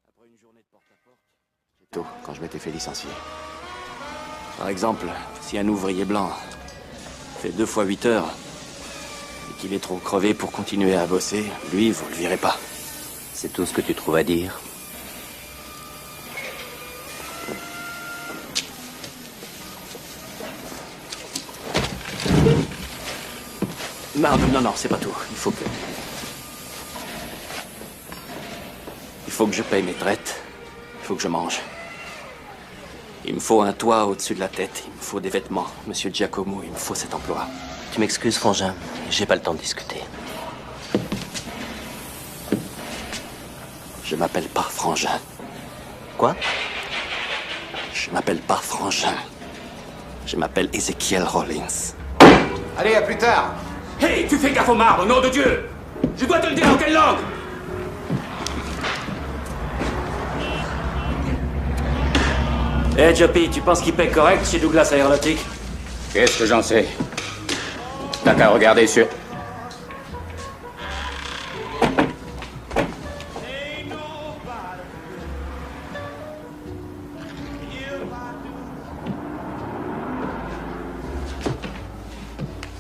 Après une journée de porte-à-porte, tôt, quand je m'étais fait licencier. Par exemple, si un ouvrier blanc fait 2 fois 8 heures et qu'il est trop crevé pour continuer à bosser, lui, vous le virez pas. C'est tout ce que tu trouves à dire? Non, c'est pas tout. Il faut que je paye mes traites. Il faut que je mange. Il me faut un toit au-dessus de la tête. Il me faut des vêtements. Monsieur Giacomo, il me faut cet emploi. Tu m'excuses, frangin, j'ai pas le temps de discuter. Je m'appelle pas Frangin. Quoi? Je m'appelle pas Frangin. Je m'appelle Ezekiel Rollins. Allez, à plus tard. Hey, tu fais gaffe au marbre, au nom de Dieu! Je dois te le dire en quelle langue? Hey, Joppy, tu penses qu'il paie correct chez Douglas Aeronautique? Qu'est-ce que j'en sais? T'as qu'à regarder sur...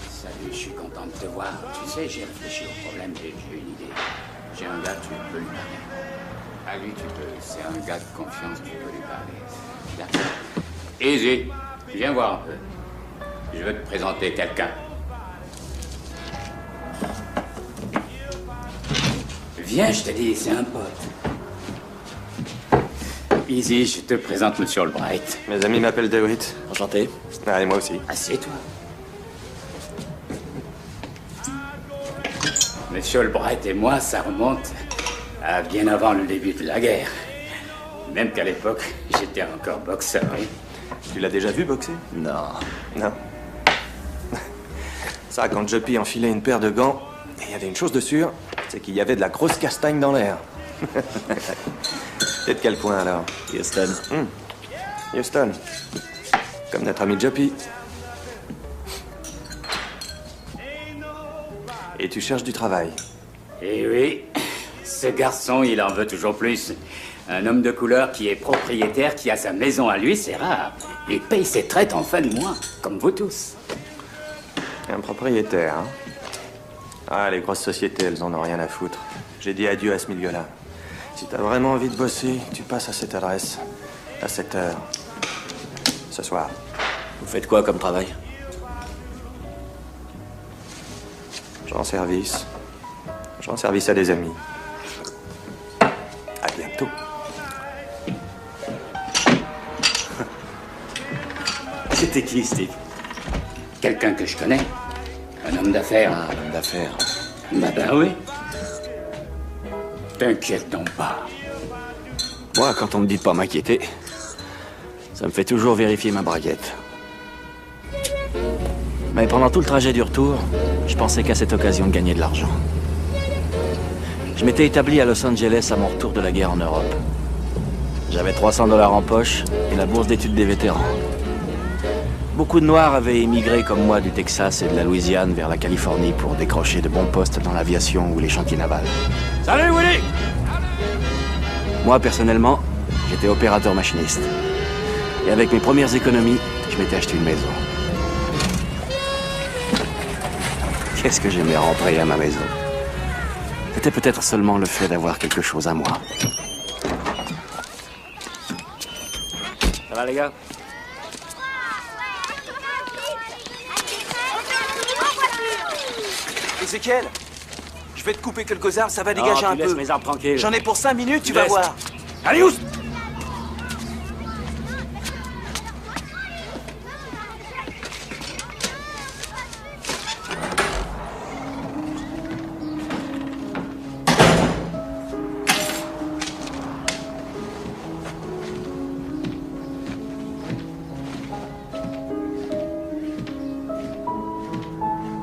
Salut, je suis content de te voir. Tu sais, j'ai réfléchi au problème et j'ai une idée. J'ai un gars, tu peux lui parler. À lui, tu peux. C'est un gars de confiance, tu peux lui parler. D'accord. Easy, viens voir un peu. Je veux te présenter quelqu'un. Viens, je te dis, c'est un pote. Easy, je te présente Monsieur Albright. Mes amis m'appellent DeWitt. Enchanté. Ah, et moi aussi. Assieds-toi. Monsieur Albright et moi, ça remonte à bien avant le début de la guerre. Même qu'à l'époque, j'étais encore boxeur, oui. Tu l'as déjà vu boxer? Non. Non. Ça, quand Joppy enfilait une paire de gants, et il y avait une chose de sûre, c'est qu'il y avait de la grosse castagne dans l'air. T'es de quel coin, alors? Houston. Houston. Comme notre ami Joppy. Et tu cherches du travail? Eh oui, ce garçon, il en veut toujours plus. Un homme de couleur qui est propriétaire, qui a sa maison à lui, c'est rare. Il paye ses traites en fin de mois, comme vous tous. Un propriétaire, hein? Ah, les grosses sociétés, elles en ont rien à foutre. J'ai dit adieu à ce milieu-là. Si t'as vraiment envie de bosser, tu passes à cette adresse, à cette heure. Ce soir. Vous faites quoi comme travail? Je rends service. Je rends service à des amis. À bientôt. C'était qui, Steve? Quelqu'un que je connais. Un homme d'affaires. Ah, un homme d'affaires. Ben oui. T'inquiète donc pas. Moi, quand on me dit de pas m'inquiéter, ça me fait toujours vérifier ma braguette. Mais pendant tout le trajet du retour, je pensais qu'à cette occasion de gagner de l'argent. Je m'étais établi à Los Angeles à mon retour de la guerre en Europe. J'avais 300 $ en poche et la bourse d'études des vétérans. Beaucoup de Noirs avaient émigré comme moi du Texas et de la Louisiane vers la Californie pour décrocher de bons postes dans l'aviation ou les chantiers navals. Salut, Willy! Moi, personnellement, j'étais opérateur machiniste. Et avec mes premières économies, je m'étais acheté une maison. Qu'est-ce que j'aimais rentrer à ma maison. C'était peut-être seulement le fait d'avoir quelque chose à moi. Ça va, les gars? Ezekiel, je vais te couper quelques arbres, ça va dégager un peu. Laisse mes arbres tranquilles. J'en ai pour 5 minutes, tu vas vas voir. Allez, Oust!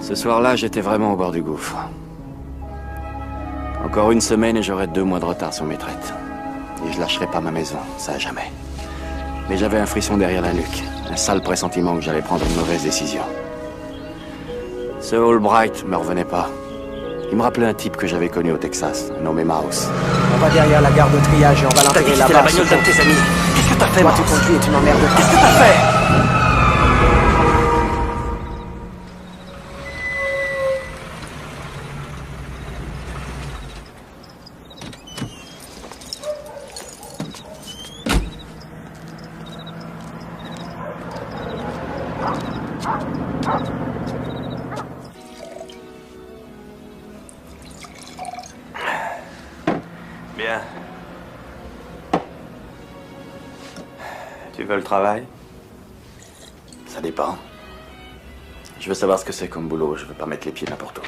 Ce soir-là, j'étais vraiment au bord du gouffre. Encore une semaine et j'aurais 2 mois de retard sur mes traites. Et je lâcherai pas ma maison, ça à jamais. Mais j'avais un frisson derrière la nuque, un sale pressentiment que j'allais prendre une mauvaise décision. Ce Albright me revenait pas. Il me rappelait un type que j'avais connu au Texas, nommé Mouse. On va derrière la gare de triage et on va T'as dit l'enterrer que c'était la là-bas. bagnole d'un de tes amis. Qu'est-ce que t'as fait, Toi, Mouse? tu conduis et tu m'emmerdes pas. Qu'est-ce que t'as fait? Bien. Tu veux le travail? Ça dépend. Je veux savoir ce que c'est comme boulot. Je veux pas mettre les pieds n'importe où.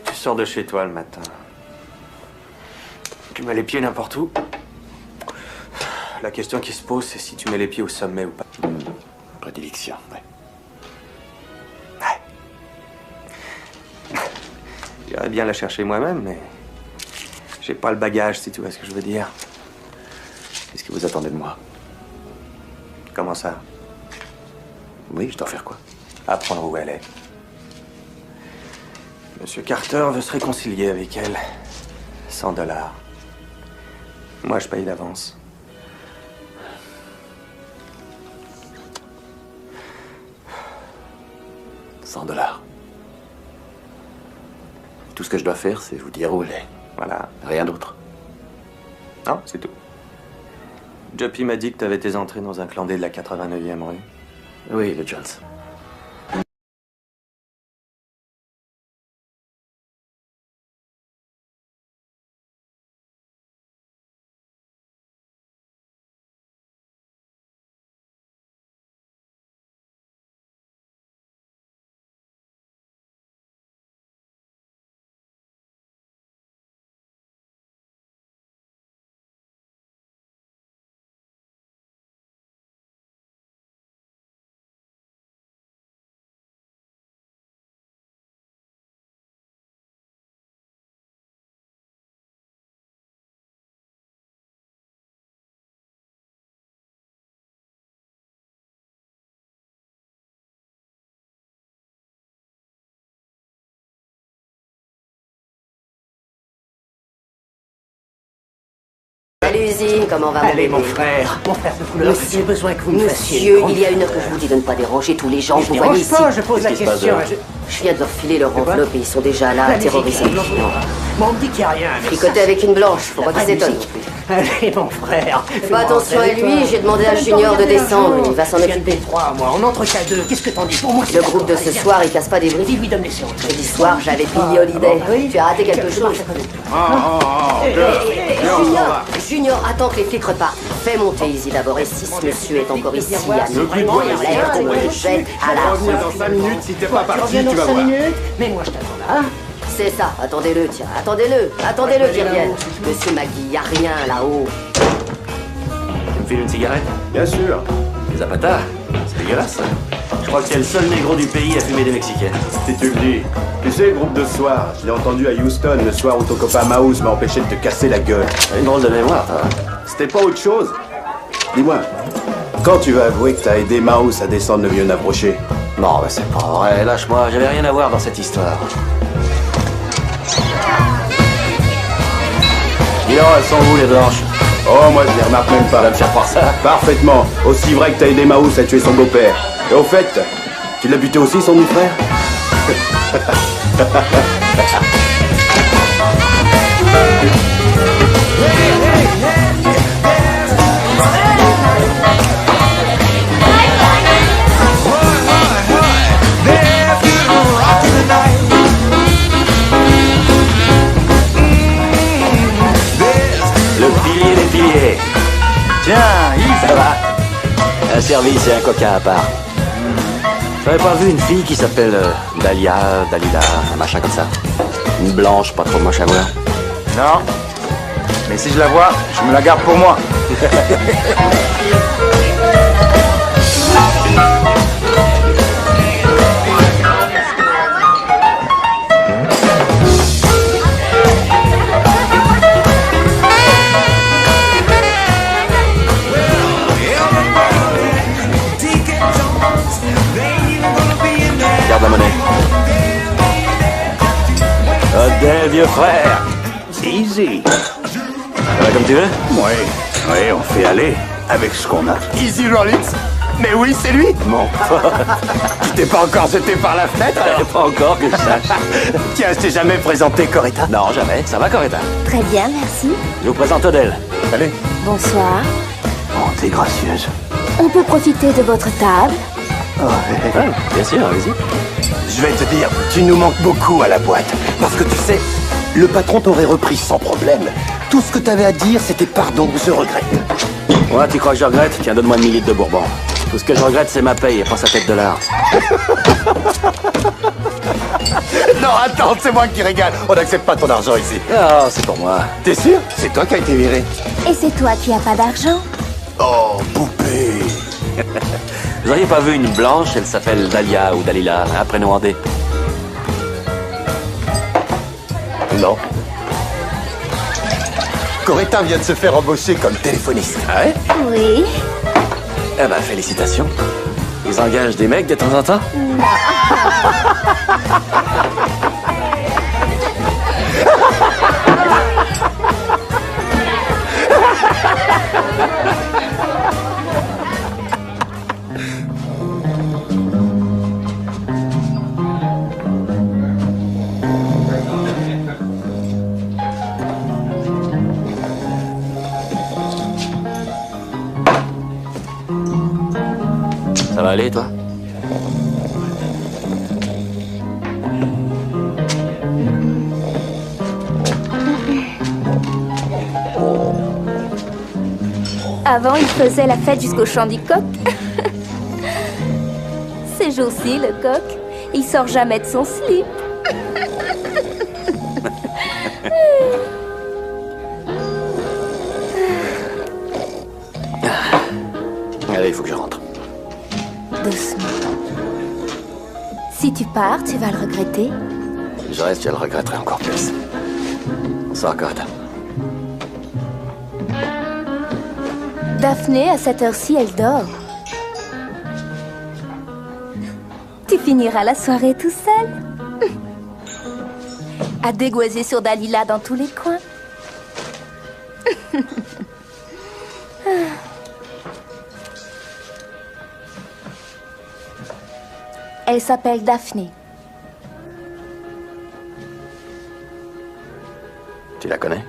Tu sors de chez toi le matin. Tu mets les pieds n'importe où. La question qui se pose, c'est si tu mets les pieds au sommet ou pas. Prédilection, ouais. J'irais bien la chercher moi-même, mais j'ai pas le bagage, si tu vois ce que je veux dire. Qu'est-ce que vous attendez de moi? Comment ça? Oui, je dois faire quoi? Apprendre où elle est. Monsieur Carter veut se réconcilier avec elle. 100 $. Moi, je paye d'avance. $100. Tout ce que je dois faire, c'est vous dire où elle est. Voilà. Rien d'autre. Non, c'est tout. Joppy m'a dit que t'avais tes entrées dans un clandé de la 89e rue. Oui, le Jones. Allez-y, comment va mon Allez, bébé? mon frère de couleur, j'ai besoin que vous me fassiez Monsieur, une grande il y a une heure que faveur. je vous dis de ne pas déranger tous les gens. Je Vous voyez dérange ici. pas, je pose la Qu'est-ce qui se passe question. dehors? Je viens de leur filer leur quoi enveloppe et ils sont déjà là à terroriser les clients. Bon, on me dit qu'il n'y a rien. mais Fricoter ça, avec une blanche, faut pas la qu'ils s'étonnent. musique. Allez, mon frère. Fais pas attention à lui, j'ai demandé à Junior de descendre, il va s'en occuper. occuper. 3 moi, on entre qu'à 2. Qu'est-ce que t'en dis pour moi? Le groupe de ce soir, il casse pas des briques. Dis-lui de me laisser entrer. Jeudi soir, j'avais Billy Holiday. Tu as raté quelque chose. Junior, attends que les flics repartent. Fais monter Easy d'abord. Et si ce monsieur est encore ici, à nous Vraiment, il enlève ou je jette à la Dans 5 minutes, si t'es pas parti, Reviens dans tu vas 5 voir. minutes. Mais moi, je t'attends là. C'est ça, attendez-le, tiens, attendez-le qu'il revienne. Monsieur Magui, y a rien là-haut. Tu me files une cigarette? Bien sûr. Zapata? C'est dégueulasse, ça. Je crois que c'est le seul négro du pays à fumer des Mexicaines. Si tu le dis. Tu sais, le groupe de ce soir, je l'ai entendu à Houston le soir où ton copain Mouse m'a empêché de te casser la gueule. T'as une drôle de mémoire, toi. C'était pas autre chose? Dis-moi, quand tu vas avouer que t'as aidé Mouse à descendre le vieux Naproché? Non, bah c'est pas vrai. Lâche-moi, j'avais rien à voir dans cette histoire. Dis-donc, elles sont où, les blanches? Oh, moi je les remarque même Ça va pas. me faire croire ça. Parfaitement. Aussi vrai que t'as aidé Mouse à tuer son beau-père. Et au fait, tu l'as buté aussi, son demi-frère? Le pilier des piliers. Tiens, Yves, ça va? Un service et un coquin à part. J'avais pas vu une fille qui s'appelle Dalila, un machin comme ça. Une blanche, pas trop moche à voir. Non. Mais si je la vois, je me la garde pour moi. Garde la monnaie. vieux frère. Easy. Ça va comme tu veux? Oui, on fait aller avec ce qu'on a. Easy Rollins. Mais oui, c'est lui. Mon pote. Tu t'es pas encore jeté par la fenêtre? Pas encore que je sache. Tiens, je t'ai jamais présenté Coretta? Non, jamais. Ça va, Coretta? Très bien, merci. Je vous présente Odell. Allez. Bonsoir. Oh, t'es gracieuse. On peut profiter de votre table? Bien sûr, allez-y. Je vais te dire, tu nous manques beaucoup à la boîte. Parce que tu sais, le patron t'aurait repris sans problème. Tout ce que t'avais à dire, c'était pardon, je regrette. Ouais, tu crois que je regrette? Tiens, donne-moi 1 litre de Bourbon. Tout ce que je regrette, c'est ma paye et pas sa tête de l'art. Non, attends, c'est moi qui régale. On n'accepte pas ton argent ici. Ah, c'est pour moi. T'es sûr? C'est toi qui as été viré. Et c'est toi qui as pas d'argent? Oh, poupée. Vous auriez pas vu une blanche? Elle s'appelle Dahlia ou Dalila, un prénom en D. Non. Coretta vient de se faire embaucher comme téléphoniste. Ah ouais? Oui. Eh ben, félicitations. Ils engagent des mecs de temps en temps? Ça va aller, toi? Avant, il faisait la fête jusqu'au chant du coq. Ces jours-ci, le coq, il sort jamais de son slip. Allez, il faut que je rentre. Doucement. Si tu pars, tu vas le regretter. Je reste, je le regretterai encore plus. Bonsoir, Coretta. Daphné, à cette heure-ci, elle dort. Tu finiras la soirée tout seul. À dégoiser sur Dalila dans tous les coins. Elle s'appelle Daphné. Tu la connais?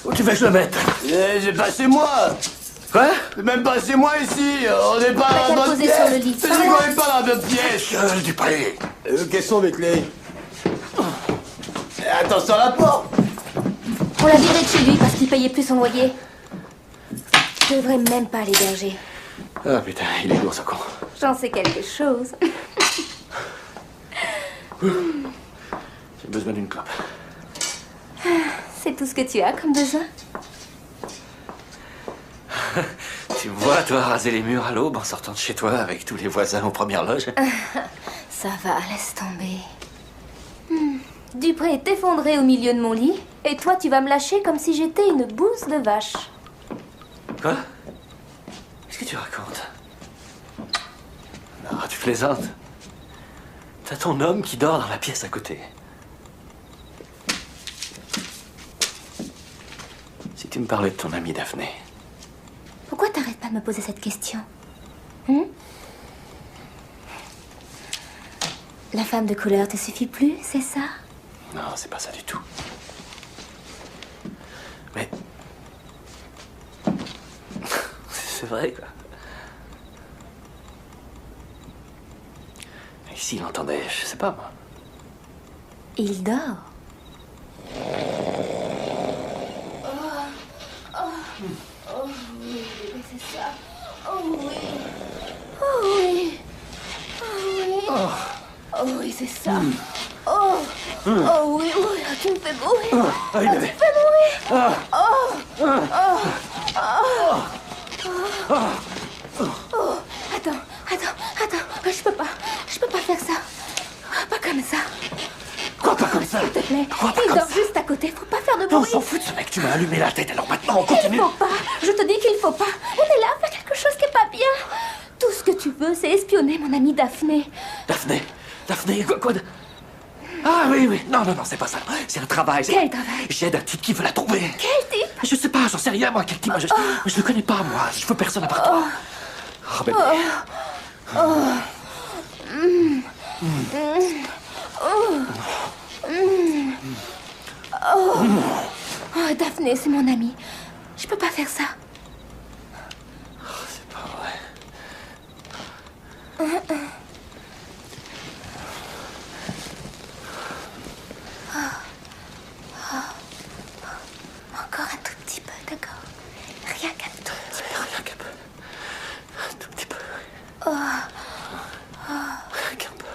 Où tu veux que je le mette? J'ai pas chez moi. Quoi? Même pas chez moi ici. On n'est pas T'as dans qu'à la bonne poser pièce. sur le lit. Je ne pas dans la bonne pièce. Gueule du pré. Quelles sont mes clés? Attention à la porte. On l'a viré de chez lui parce qu'il payait plus son loyer. Je devrais même pas l'héberger. Ah putain, il est lourd ce con. J'en sais quelque chose. J'ai besoin d'une clope. C'est tout ce que tu as comme besoin. Tu me vois, toi, raser les murs à l'aube en sortant de chez toi avec tous les voisins aux premières loges? Ça va, laisse tomber. Dupré est effondré au milieu de mon lit, et toi tu vas me lâcher comme si j'étais une bouse de vache. Quoi? Qu'est-ce que tu racontes? Non, tu plaisantes. T'as ton homme qui dort dans la pièce à côté. Si tu me parlais de ton amie Daphné. Pourquoi t'arrêtes pas de me poser cette question? La femme de couleur te suffit plus, c'est ça? Non, c'est pas ça du tout. Mais... c'est vrai, quoi. Et s'il entendait, je sais pas, moi. Il dort. Oh oui, c'est ça. Oh oui. Oh oui. Oh oui. Oh oui, c'est ça. Oh. Oh oui, oui, tu me fais mourir. Tu me fais mourir. Oh. Attends. Je peux pas faire ça. Pas comme ça. Quoi, pas comme ça? S'il te plaît. Quoi, pas Il comme dort ça? juste à côté, faut pas faire de On bruit. s'en fout de ce mec, tu m'as allumé la tête, alors maintenant on Il continue. faut pas. Je te dis qu'il faut pas. On est là à faire quelque chose qui est pas bien. Tout ce que tu veux, c'est espionner mon amie Daphné. Daphné, quoi de... Ah oui, non, c'est pas ça. C'est un travail. Quel travail? J'aide un type qui veut la trouver. Quel type? Je sais pas, j'en sais rien, moi, quel type. Je le connais pas, moi. Je veux personne à part toi. Oh, bébé. Oh, Daphné, c'est mon amie. Je peux pas faire ça. C'est pas vrai. Encore un tout petit peu, d'accord? Rien qu'un tout petit peu. Rien qu'un peu. Un tout petit peu. Rien qu'un peu.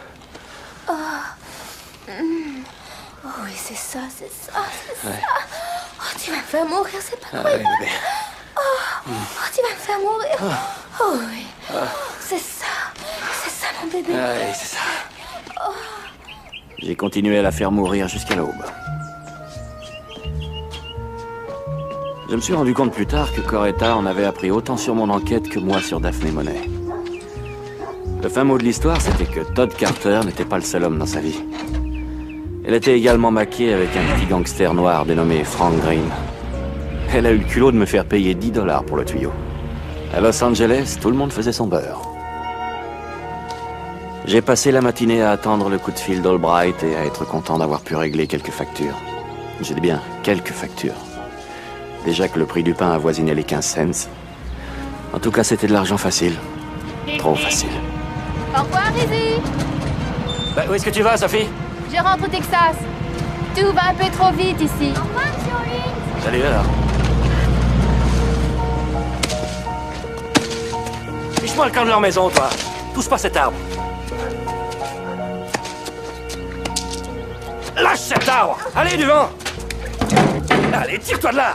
Oh oui, c'est ça. Oh, tu vas me faire mourir, c'est pas Ah vrai. oui, bébé. Oh, tu vas me faire mourir. Oh oui. C'est ça, mon bébé. Ah oui, c'est ça. J'ai continué à la faire mourir jusqu'à l'aube. Je me suis rendu compte plus tard que Coretta en avait appris autant sur mon enquête que moi sur Daphné Monet. Le fin mot de l'histoire, c'était que Todd Carter n'était pas le seul homme dans sa vie. Elle était également maquée avec un petit gangster noir dénommé Frank Green. Elle a eu le culot de me faire payer $10 pour le tuyau. À Los Angeles, tout le monde faisait son beurre. J'ai passé la matinée à attendre le coup de fil d'Albright et à être content d'avoir pu régler quelques factures. J'ai dit bien, quelques factures. Déjà que le prix du pain avoisinait les 15 cents. En tout cas, c'était de l'argent facile. Trop facile. Au revoir, Izzy. Bah, où est-ce que tu vas, Sophie? Je rentre au Texas. Tout va un peu trop vite ici. Au revoir, Jolie. Salut alors. Fiche-moi le camp de leur maison, toi. Touche pas cet arbre. Lâche cet arbre. Allez, du vent. Allez, tire-toi de là.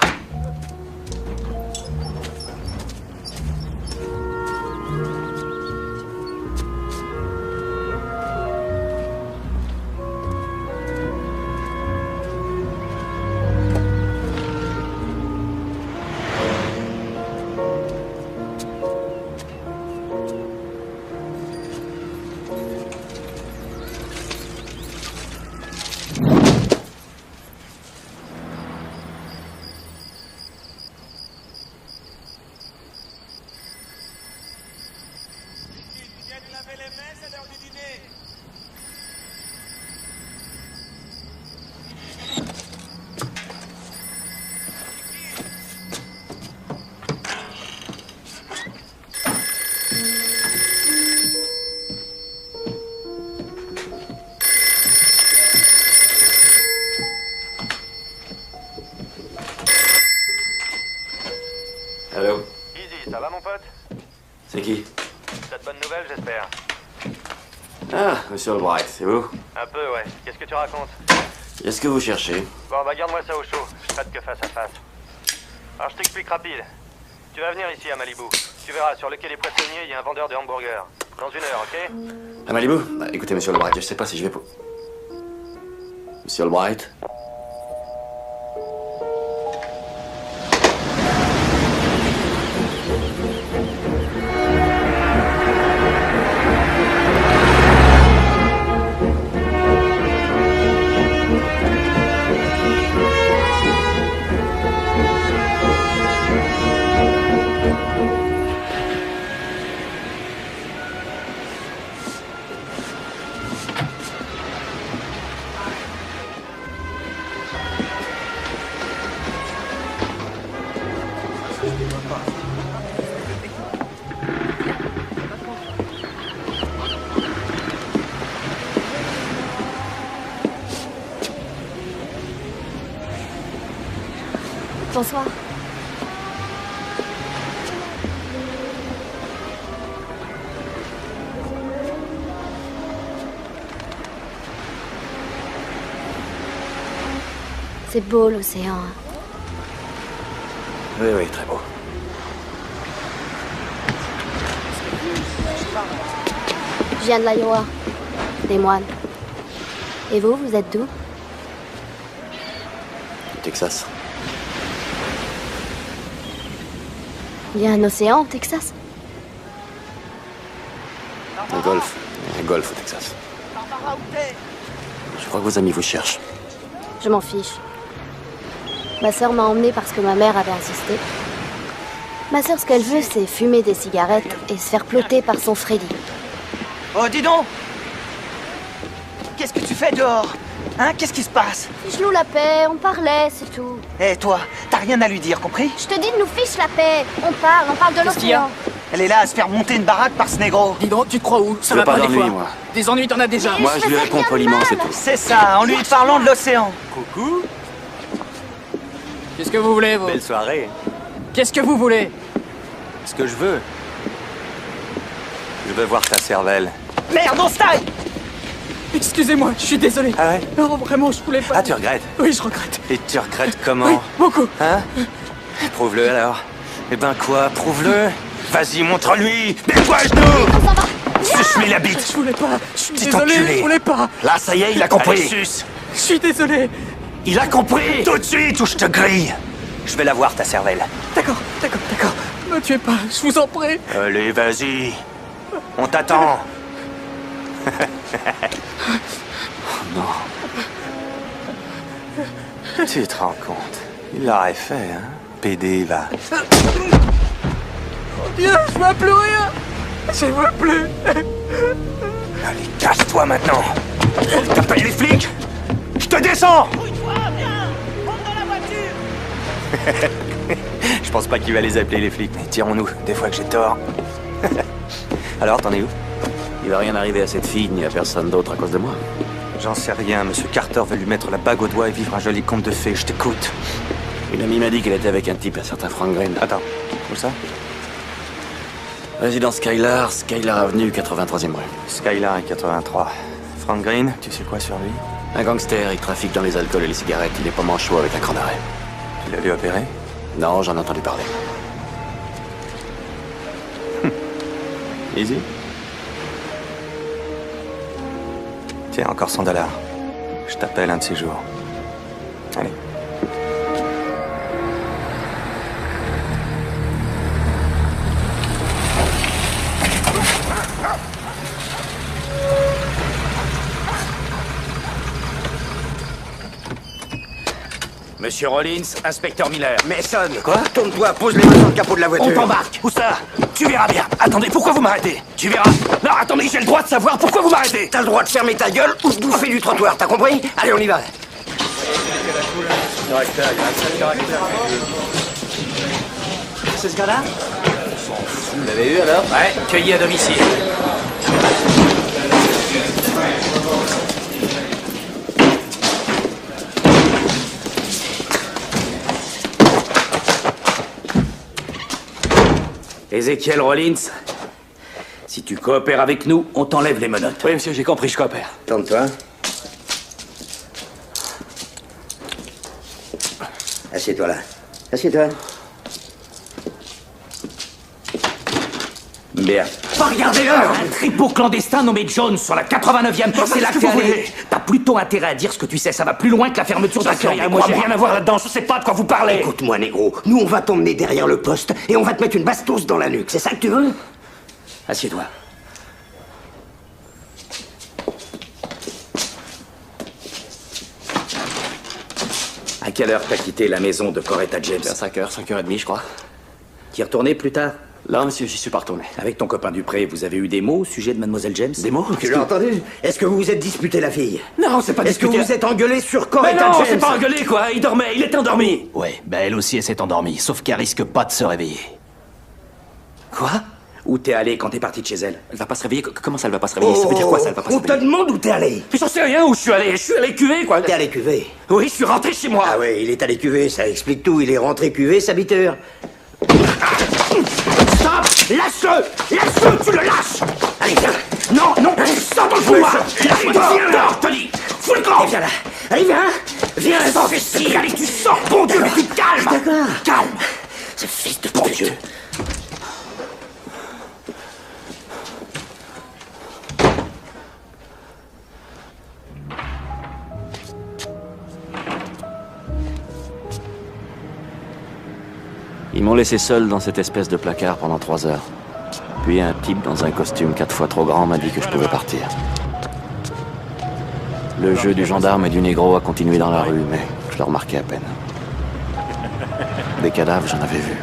Allô? Easy, ça va mon pote? C'est qui? T'as de bonnes nouvelles, j'espère. Ah, monsieur Albright, c'est vous? Un peu, ouais. Qu'est-ce que tu racontes? Qu'est-ce que vous cherchez? Bon, bah garde-moi ça au chaud. Je traite que face à face. Alors je t'explique rapide. Tu vas venir ici à Malibu. Tu verras, sur le quai des Poissonniers, il y a un vendeur de hamburgers. Dans 1 heure, ok? À Malibu? Bah, écoutez, monsieur Albright, je sais pas si je vais pour... Monsieur Albright? Bonsoir. C'est beau l'océan. Hein. Oui, très beau. Je viens de l'Iowa, des moines. Et vous êtes d'où? au Texas. Il y a un océan au Texas? Un golfe. Un golfe au Texas. Je crois que vos amis vous cherchent. Je m'en fiche. Ma sœur m'a emmenée parce que ma mère avait insisté. Ma sœur, ce qu'elle veut, c'est fumer des cigarettes et se faire ploter par son Freddy. Oh, dis donc! Qu'est-ce que tu fais dehors? Hein? Qu'est-ce qui se passe? Fiche-nous la paix, on parlait, c'est tout. Eh, toi, t'as rien à lui dire, compris? Je te dis de nous fiche la paix. On parle de Qu'est-ce qu'il y a? l'océan. Elle est là à se faire monter une baraque par ce négro. Dis donc, tu te crois où? Ça Je veux va pas pas des d'ennui, fois. moi. Des ennuis, t'en as déjà. Moi, je lui réponds poliment, c'est tout. C'est ça, en lui parlant de l'océan. Coucou. Qu'est-ce que vous voulez, vous? Belle soirée. Qu'est-ce que vous voulez? Ce que je veux. Je veux voir ta cervelle. Merde, on se taille! Excusez-moi, je suis désolé. Ah ouais? Non, vraiment, je voulais pas. Ah, tu regrettes? Oui, je regrette. Et tu regrettes comment? Oui, beaucoup. Hein? Prouve-le alors. Eh ben quoi? Prouve-le. Vas-y, montre-lui. Mets-toi à genoux. Suce-lui la bite. Je voulais pas. Je suis Petit désolé, enculé. je voulais pas. Là, ça y est, il a compris. Allez, suce. Je suis désolé. Il a compris. Tout de suite ou je te grille. Je vais la voir, ta cervelle. D'accord. Me tuez pas, je vous en prie. Allez, vas-y. On t'attend. Non. Tu te rends compte? Il l'aurait fait, hein? PD, va. Oh Dieu, je vois plus rien. Je vois plus. Allez, casse-toi maintenant. T'appelles les flics? Je te descends. Je pense pas qu'il va les appeler les flics, mais tirons-nous, des fois que j'ai tort. Alors, t'en es où? Il va rien arriver à cette fille ni à personne d'autre à cause de moi. J'en sais rien, Monsieur Carter veut lui mettre la bague au doigt et vivre un joli conte de fées, je t'écoute. Une amie m'a dit qu'elle était avec un type, un certain Frank Green. Attends, où ça? Résidence Skylar, Skylar Avenue, 83e rue. Skylar et 83. Frank Green, tu sais quoi sur lui? Un gangster, il trafique dans les alcools et les cigarettes, il est pas manchot avec un cran d'arrêt. Tu l'as vu opérer? Non, j'en ai entendu parler. Easy. Tiens, encore $100. Je t'appelle un de ces jours. Allez. Monsieur Rollins, inspecteur Miller. Mason, quoi? Tourne-toi, pose les mains sur le capot de la voiture. On t'embarque. Où ça? Tu verras bien. Attendez, pourquoi vous m'arrêtez? Tu verras. Non, attendez, j'ai le droit de savoir pourquoi vous m'arrêtez. T'as le droit de fermer ta gueule ou de bouffer du trottoir, t'as compris? Allez, on y va. C'est ce gars-là? Vous l'avez eu alors? Ouais, cueilli à domicile. Ezekiel Rollins, si tu coopères avec nous, on t'enlève les menottes. Oui, monsieur, j'ai compris, je coopère. Tente-toi. Assieds-toi là. Assieds-toi. Bien. Pas regarder l'heure. Un tripot clandestin nommé Jones sur la 89e. C'est là que t'es allé. T'as plutôt intérêt à dire ce que tu sais. Ça va plus loin que la fermeture d'un carrière. Moi, j'ai rien à voir là-dedans. Je sais pas de quoi vous parlez. Écoute-moi, négro. Nous, on va t'emmener derrière le poste et on va te mettre une bastos dans la nuque. C'est ça que tu veux? Assieds-toi. À quelle heure t'as quitté la maison de Coretta James? Vers 5h, 5h30, je crois. T'y es retourné plus tard? Là, monsieur, j'y suis pas retourné. Avec ton copain Dupré, vous avez eu des mots au sujet de Mademoiselle James? Des mots? Tu l'as entendu? Est-ce que vous vous êtes disputé la fille? Non, c'est pas Est-ce que discuté. vous vous êtes engueulé sur Mais Coretta non, James? c'est pas engueulé, quoi. Il dormait, il était endormi. Ouais, ben elle aussi elle s'est endormie, sauf qu'elle risque pas de se réveiller. Quoi? Où t'es allé quand t'es parti de chez elle? Elle va pas se réveiller. Comment ça, elle va pas se réveiller? Ça veut dire quoi, ça, elle va pas se On te réveiller? demande où t'es allé. Mais j'en sais rien où je suis allé. Je suis allé cuver, quoi. T'es allé cuver. Oui, je suis rentré chez moi. Ah ouais, il est allé cuver, ça explique tout. Il est rentré cuver sa biteur. Stop! Lâche-le! Lâche-le! Tu le lâches! Allez, viens! Non, non! Sors dans le couloir! Viens là, je te dis! Fous le camp! Viens là. Allez, viens. Viens, Sors ici! Allez, tu sors, bon Dieu! Mais tu te calmes! D'accord. Calme! Ce fils de bon Dieu. Ils m'ont laissé seul dans cette espèce de placard pendant 3 heures. Puis un type dans un costume 4 fois trop grand m'a dit que je pouvais partir. Le jeu du gendarme et du négro a continué dans la rue, mais je le remarquais à peine. Des cadavres, j'en avais vu.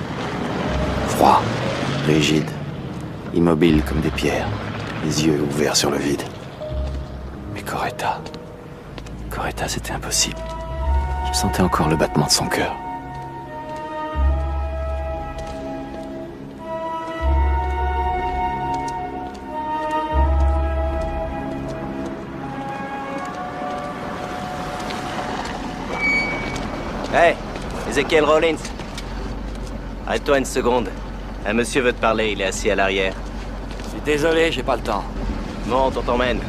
Froids, rigides, immobiles comme des pierres, les yeux ouverts sur le vide. Mais Coretta, c'était impossible. Je sentais encore le battement de son cœur. Hey, Ezekiel Rollins. Arrête-toi une seconde. Un monsieur veut te parler, il est assis à l'arrière. Je suis désolé, j'ai pas le temps. Monte, on t'emmène.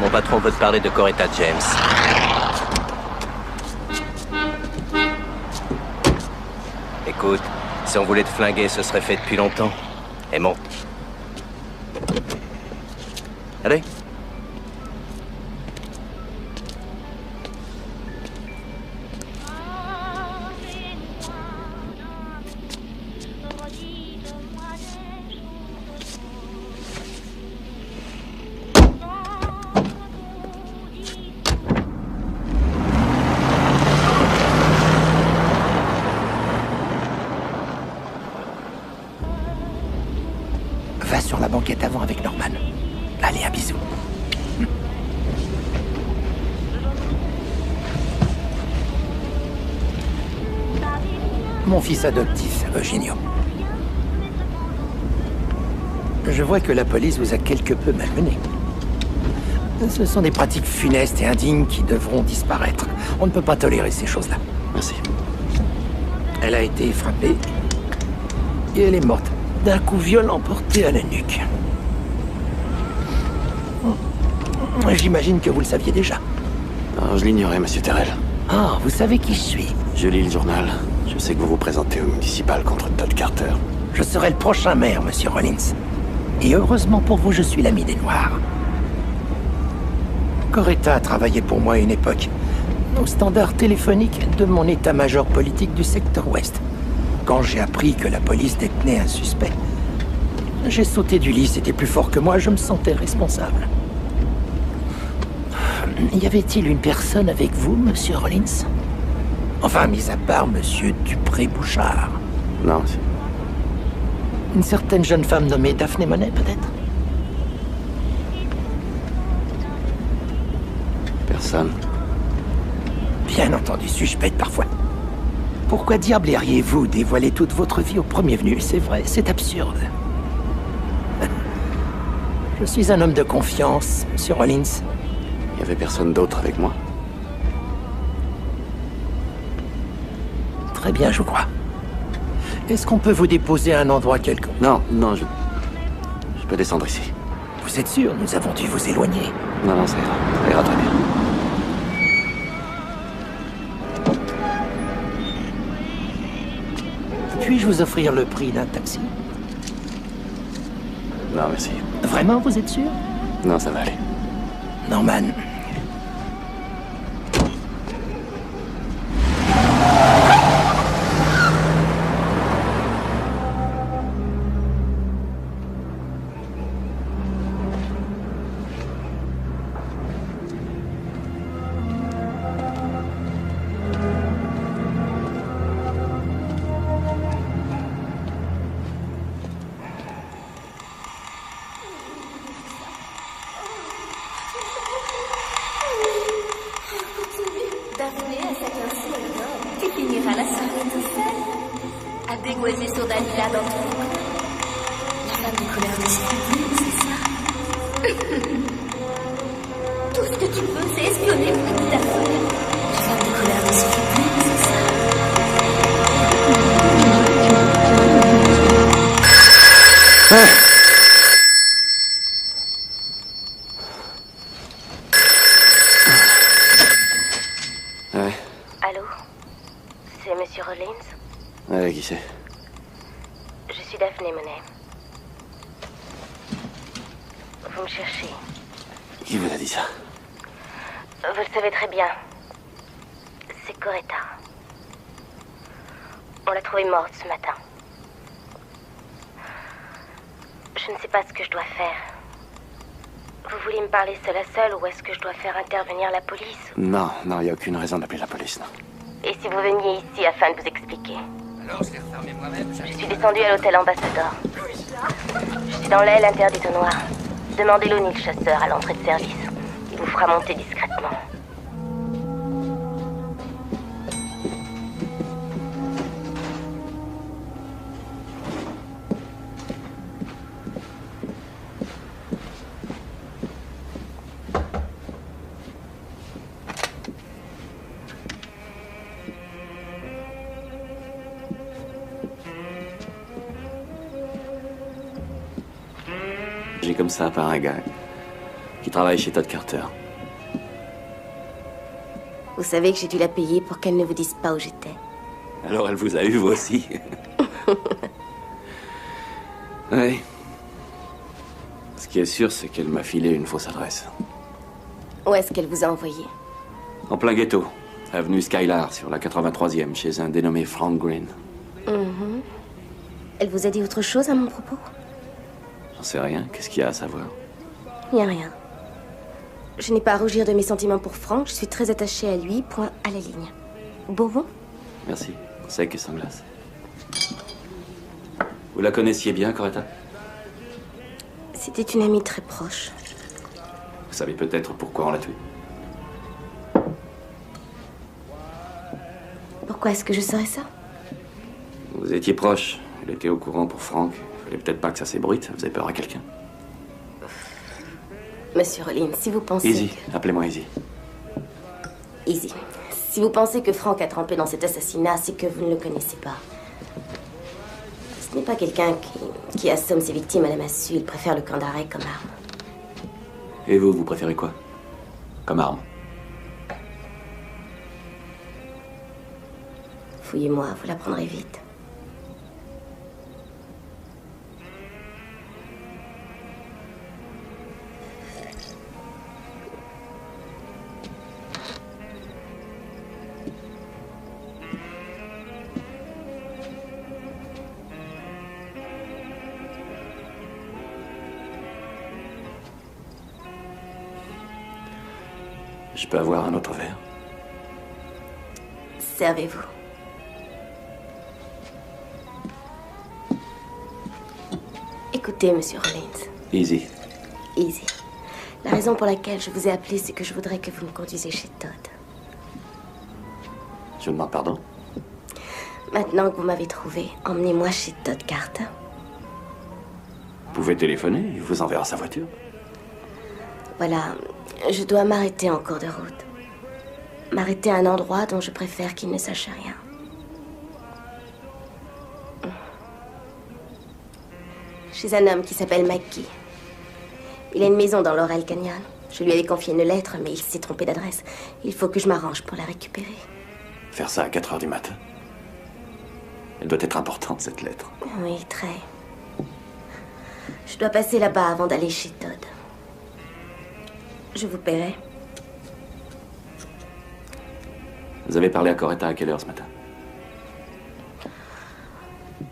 Mon patron veut te parler de Coretta James. Écoute, si on voulait te flinguer, ce serait fait depuis longtemps. Et monte. Allez. Va sur la banquette avant avec Norman. Allez, un bisou. Mon fils adoptif, Eugenio. Je vois que la police vous a quelque peu malmené. Ce sont des pratiques funestes et indignes qui devront disparaître. On ne peut pas tolérer ces choses-là. Merci. Elle a été frappée et elle est morte d'un coup violent porté à la nuque. J'imagine que vous le saviez déjà. Non, je l'ignorais, monsieur Terrell. Ah, vous savez qui je suis. Je lis le journal. Je sais que vous vous présentez au municipal contre Todd Carter. Je serai le prochain maire, monsieur Rollins. Et heureusement pour vous, je suis l'ami des Noirs. Coretta a travaillé pour moi à une époque, au standard téléphonique de mon état-major politique du secteur ouest. Quand j'ai appris que la police détenait un suspect, j'ai sauté du lit, c'était plus fort que moi, je me sentais responsable. Y avait-il une personne avec vous, monsieur Rollins? Enfin, mis à part monsieur Dupré-Bouchard. Non, monsieur. Une certaine jeune femme nommée Daphné Monet, peut-être? Personne. Bien entendu, suspecte parfois. Pourquoi diable iriez-vous dévoiler toute votre vie au premier venu? C'est vrai, c'est absurde. Je suis un homme de confiance, monsieur Rollins. Il n'y avait personne d'autre avec moi? Très bien, je crois. Est-ce qu'on peut vous déposer à un endroit quelconque? Non, je peux descendre ici. Vous êtes sûr? Nous avons dû vous éloigner. Non, ça ira. Ça ira très bien. Puis-je vous offrir le prix d'un taxi? Non, merci. Vraiment, vous êtes sûr? Non, ça va aller. Norman. Daphné, à cette heure-ci, elle dort. Tu finiras la soirée tout seul. À dégoiser sur Dalila dans ton coin. La femme de couleur de citadine, c'est ça? Tout ce que tu veux, c'est espionner mon ami Daphné. La femme de couleur de citadine, c'est ça? Ouais. Allô? C'est monsieur Rollins? Ouais, qui c'est? Je suis Daphné Monet. Vous me cherchez? Qui vous a dit ça? Vous le savez très bien. C'est Coretta. On l'a trouvée morte ce matin. Je ne sais pas ce que je dois faire. Vous voulez me parler seul à seul ou est-ce que je dois faire intervenir la police? Non, non, il n'y a aucune raison d'appeler la police, non. Et si vous veniez ici afin de vous expliquer? Alors, je l'ai refermé moi-même. Je suis descendue à l'hôtel Ambassador. Je suis dans l'aile interdite au noir. Demandez l'O'Neill chasseur à l'entrée de service. Il vous fera monter discrètement. J'ai comme ça par un gars qui travaille chez Todd Carter. Vous savez que j'ai dû la payer pour qu'elle ne vous dise pas où j'étais. Alors elle vous a eu, vous aussi. Oui. Ce qui est sûr, c'est qu'elle m'a filé une fausse adresse. Où est-ce qu'elle vous a envoyé? En plein ghetto, avenue Skylar, sur la 83e, chez un dénommé Frank Green. Elle vous a dit autre chose à mon propos? J'en sais rien, qu'est-ce qu'il y a à savoir? Il n'y a rien. Je n'ai pas à rougir de mes sentiments pour Frank, je suis très attachée à lui, point à la ligne. Bonbon? Merci, sec et sans glace. Vous la connaissiez bien, Coretta? C'était une amie très proche. Vous savez peut-être pourquoi on l'a tuée? Pourquoi est-ce que je saurais ça? Vous étiez proche, elle était au courant pour Frank. Il fallait peut-être pas que ça s'ébruite, ça faisait peur à quelqu'un. Monsieur Rollins, si vous pensez... Easy, appelez-moi Easy. Easy. Si vous pensez que Frank a trempé dans cet assassinat, c'est que vous ne le connaissez pas. Ce n'est pas quelqu'un qui assomme ses victimes à la massue. Il préfère le camp d'arrêt comme arme. Et vous, vous préférez quoi? Comme arme? Fouillez-moi, vous l'apprendrez vite. Je peux avoir un autre verre? Servez-vous. Écoutez, monsieur Rollins. Easy. Easy. La raison pour laquelle je vous ai appelé, c'est que je voudrais que vous me conduisiez chez Todd. Je vous demande pardon? Maintenant que vous m'avez trouvé, emmenez-moi chez Todd Carter. Vous pouvez téléphoner, il vous enverra sa voiture. Voilà, je dois m'arrêter en cours de route. M'arrêter à un endroit dont je préfère qu'il ne sache rien. Chez un homme qui s'appelle Mackie. Il a une maison dans Laurel Canyon. Je lui avais confié une lettre, mais il s'est trompé d'adresse. Il faut que je m'arrange pour la récupérer. Faire ça à 4 heures du matin. Elle doit être importante, cette lettre. Oui, très. Je dois passer là-bas avant d'aller chez Todd. Je vous paierai. Vous avez parlé à Coretta à quelle heure ce matin?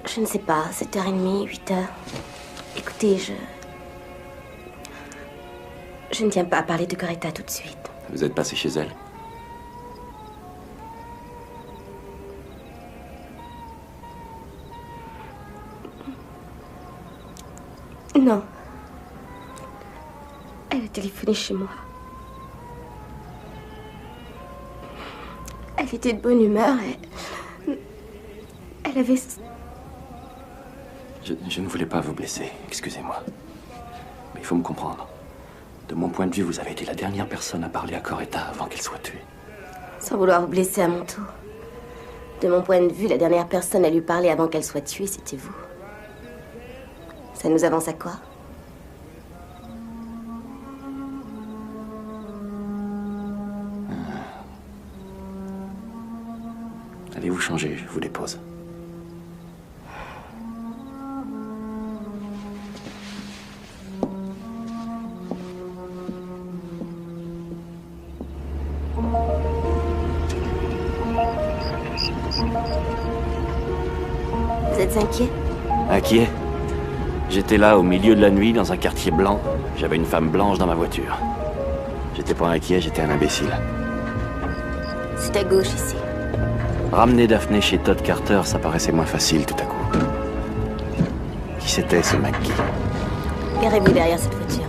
Je ne sais pas, 7h30, 8h. Écoutez, je ne tiens pas à parler de Coretta tout de suite. Vous êtes passé chez elle? Non. Elle a téléphoné chez moi. Elle était de bonne humeur et... Elle avait... Je ne voulais pas vous blesser, excusez-moi. Mais il faut me comprendre. De mon point de vue, vous avez été la dernière personne à parler à Coretta avant qu'elle soit tuée. Sans vouloir vous blesser à mon tour. De mon point de vue, la dernière personne à lui parler avant qu'elle soit tuée, c'était vous. Ça nous avance à quoi? Allez vous changer, je vous dépose. Vous êtes inquiet? Inquiet? J'étais là au milieu de la nuit dans un quartier blanc. J'avais une femme blanche dans ma voiture. J'étais pas inquiet, j'étais un imbécile. C'est à gauche ici. Ramener Daphné chez Todd Carter, ça paraissait moins facile tout à coup. Qui c'était ce McGee? Garez-vous derrière cette voiture.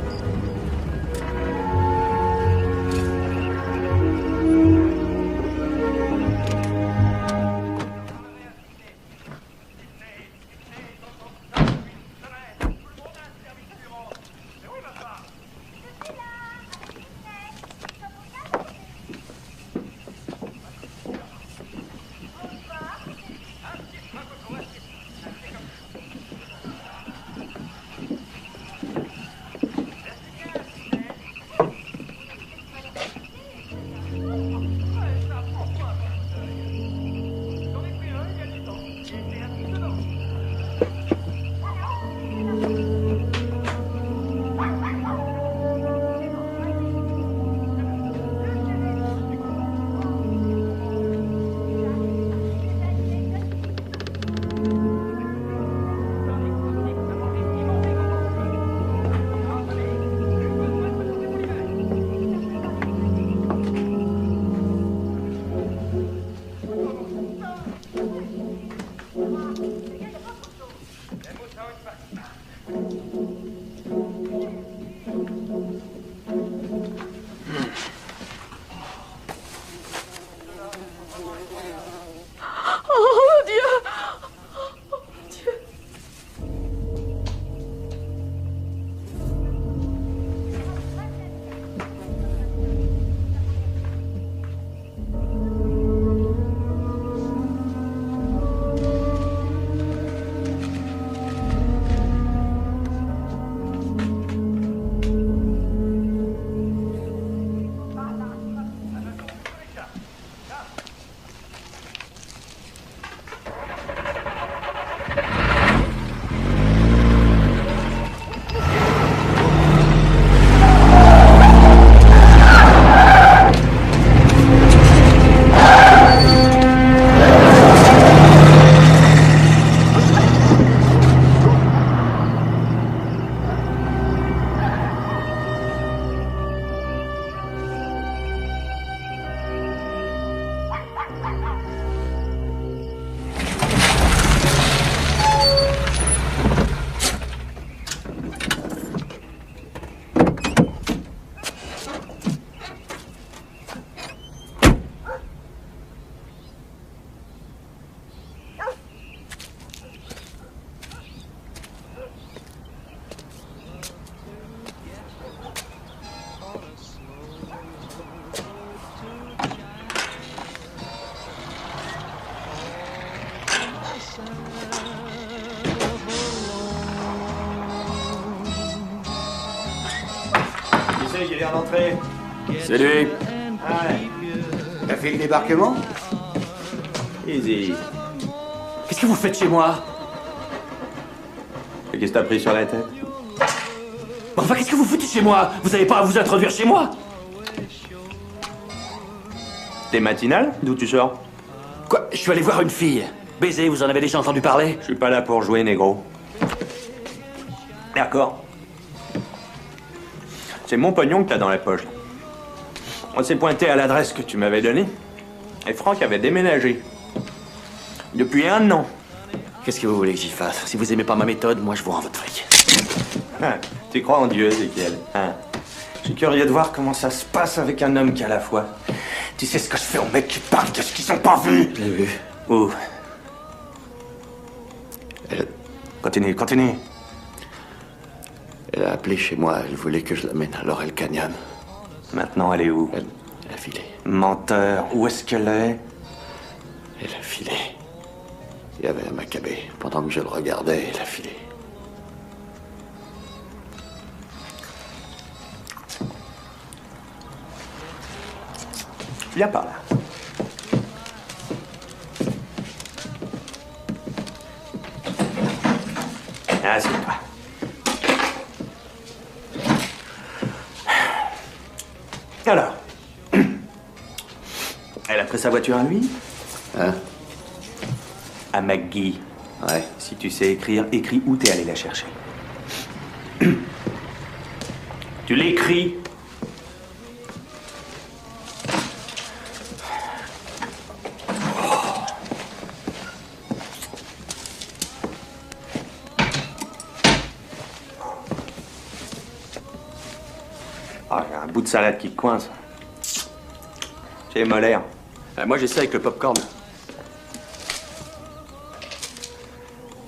Qui vient d'entrer? C'est lui. Ouais. T'as fait le débarquement? Easy. Qu'est-ce que vous faites chez moi? Qu'est-ce que t'as pris sur la tête? Enfin, qu'est-ce que vous foutez chez moi? Vous avez pas à vous introduire chez moi? T'es matinal? D'où tu sors? Quoi? Je suis allé voir une fille. Baiser, vous en avez déjà entendu parler? Je suis pas là pour jouer, négro. D'accord. C'est mon pognon que t'as dans la poche. On s'est pointé à l'adresse que tu m'avais donnée. Et Franck avait déménagé. Depuis 1 an. Qu'est-ce que vous voulez que j'y fasse? Si vous aimez pas ma méthode, moi je vous rends votre fric. Ah, tu crois en Dieu, Ezekiel, hein? Je suis curieux de voir comment ça se passe avec un homme qui a la foi. Tu sais ce que je fais aux mecs qui parlent de ce qu'ils ont pas vu? Je l'ai vu. Où? Continue. Elle a appelé chez moi, elle voulait que je l'amène à Laurel Canyon. Maintenant, elle est où? Elle a filé. Menteur, où est-ce qu'elle est? Elle a filé. Il y avait un Maccabée. Pendant que je le regardais, elle a filé. Viens par là. Assieds-toi. Alors, elle a pris sa voiture à lui? Hein? À McGee. Ouais, si tu sais écrire, écris où t'es allé la chercher. Tu l'écris. Ah, j'ai un bout de salade qui te coince. J'ai les molaires. Moi, j'ai ça avec le popcorn.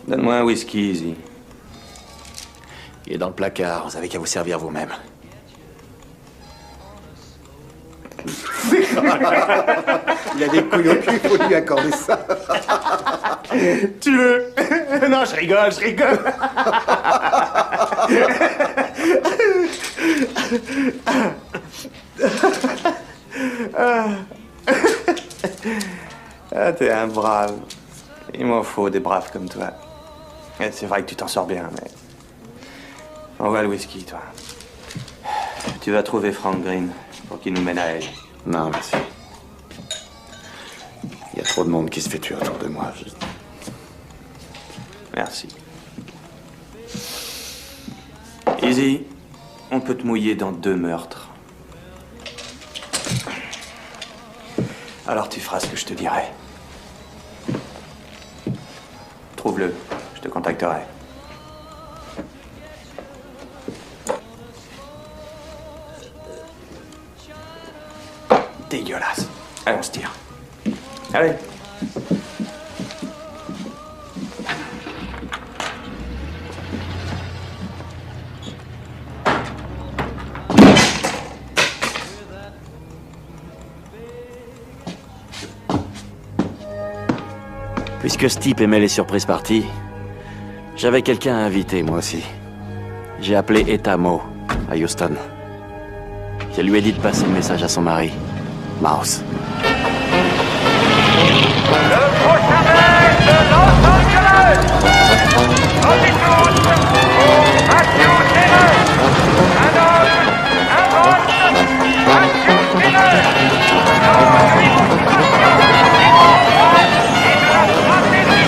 Donne-moi un whisky, Easy. Il est dans le placard, vous avez qu'à vous servir vous-même. Il a des couilles au cul, faut lui accorder ça. Tu veux? Non, je rigole. Ah, t'es un brave. Il m'en faut des braves comme toi. Et c'est vrai que tu t'en sors bien, mais... Envoie le whisky, toi. Tu vas trouver Frank Green pour qu'il nous mène à elle. Non, merci. Il y a trop de monde qui se fait tuer autour de moi. Merci. Easy, on peut te mouiller dans 2 meurtres. Alors tu feras ce que je te dirai. Trouve-le, je te contacterai. Dégueulasse. Allez, on se tire. Allez. Puisque ce type aimait les surprises parties, j'avais quelqu'un à inviter, moi aussi. J'ai appelé Etamo, à Houston. Je lui ai dit de passer le message à son mari, Mouse. Le prochain maire de Los Angeles, Hollywood, Matthew Taylor. Un homme, un vote, Matthew Taylor. L'homme de l'illustration, du droit et de la fraternité,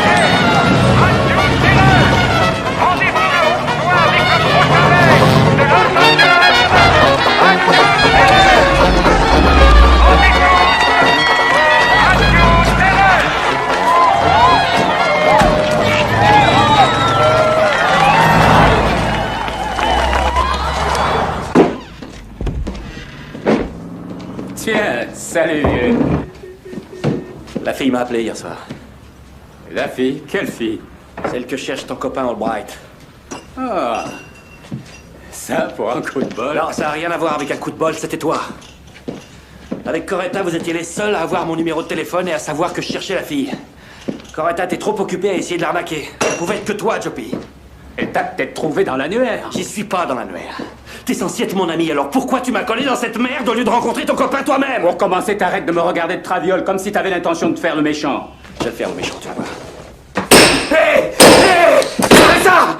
Matthew Taylor. Rendez-vous le 11 juin avec le prochain maire de Los Angeles, Matthew Taylor. Hollywood, Matthew Taylor. Tiens, salut vieux. La fille m'a appelé hier soir. La fille? Quelle fille? Celle que cherche ton copain Albright. Ah, ça pour un coup de bol. Non, ça n'a rien à voir avec un coup de bol, c'était toi. Avec Coretta, vous étiez les seuls à avoir mon numéro de téléphone et à savoir que je cherchais la fille. Coretta était trop occupée à essayer de l'arnaquer. Ça pouvait être que toi, Joppy. Et t'as peut-être trouvé dans l'annuaire. J'y suis pas dans l'annuaire. T'es censé être mon ami, alors pourquoi tu m'as collé dans cette merde au lieu de rencontrer ton copain toi-même? Pour commencer, t'arrêtes de me regarder de traviole comme si t'avais l'intention de faire le méchant. Je vais le faire le méchant, tu vas voir. Hé! Hé! Ça!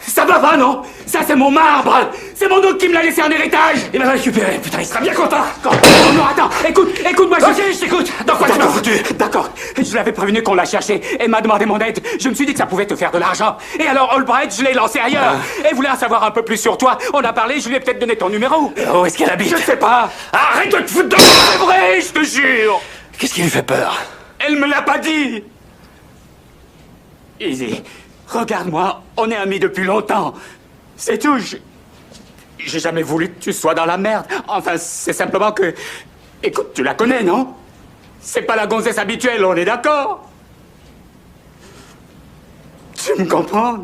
Ça va pas, non? Ça, c'est mon marbre! C'est mon oncle qui me l'a laissé en héritage! Il va le récupérer, putain, il sera bien content! Non, non, attends! Écoute-moi, Ok, je t'écoute! Dans quoi tu m'as foutu? D'accord, je l'avais prévenu qu'on l'a cherché et m'a demandé mon aide. Je me suis dit que ça pouvait te faire de l'argent. Et alors, Albright, je l'ai lancé ailleurs. Et voulait en savoir un peu plus sur toi. On a parlé, je lui ai peut-être donné ton numéro. Où est-ce qu'elle habite? Je sais pas. Arrête de te foutre de moi! C'est vrai, je te jure! Qu'est-ce qui lui fait peur? Elle me l'a pas dit! Easy, regarde-moi, on est amis depuis longtemps. C'est tout, j'ai jamais voulu que tu sois dans la merde. Enfin, c'est simplement que... Écoute, tu la connais, non? C'est pas la gonzesse habituelle, on est d'accord? Tu me comprends?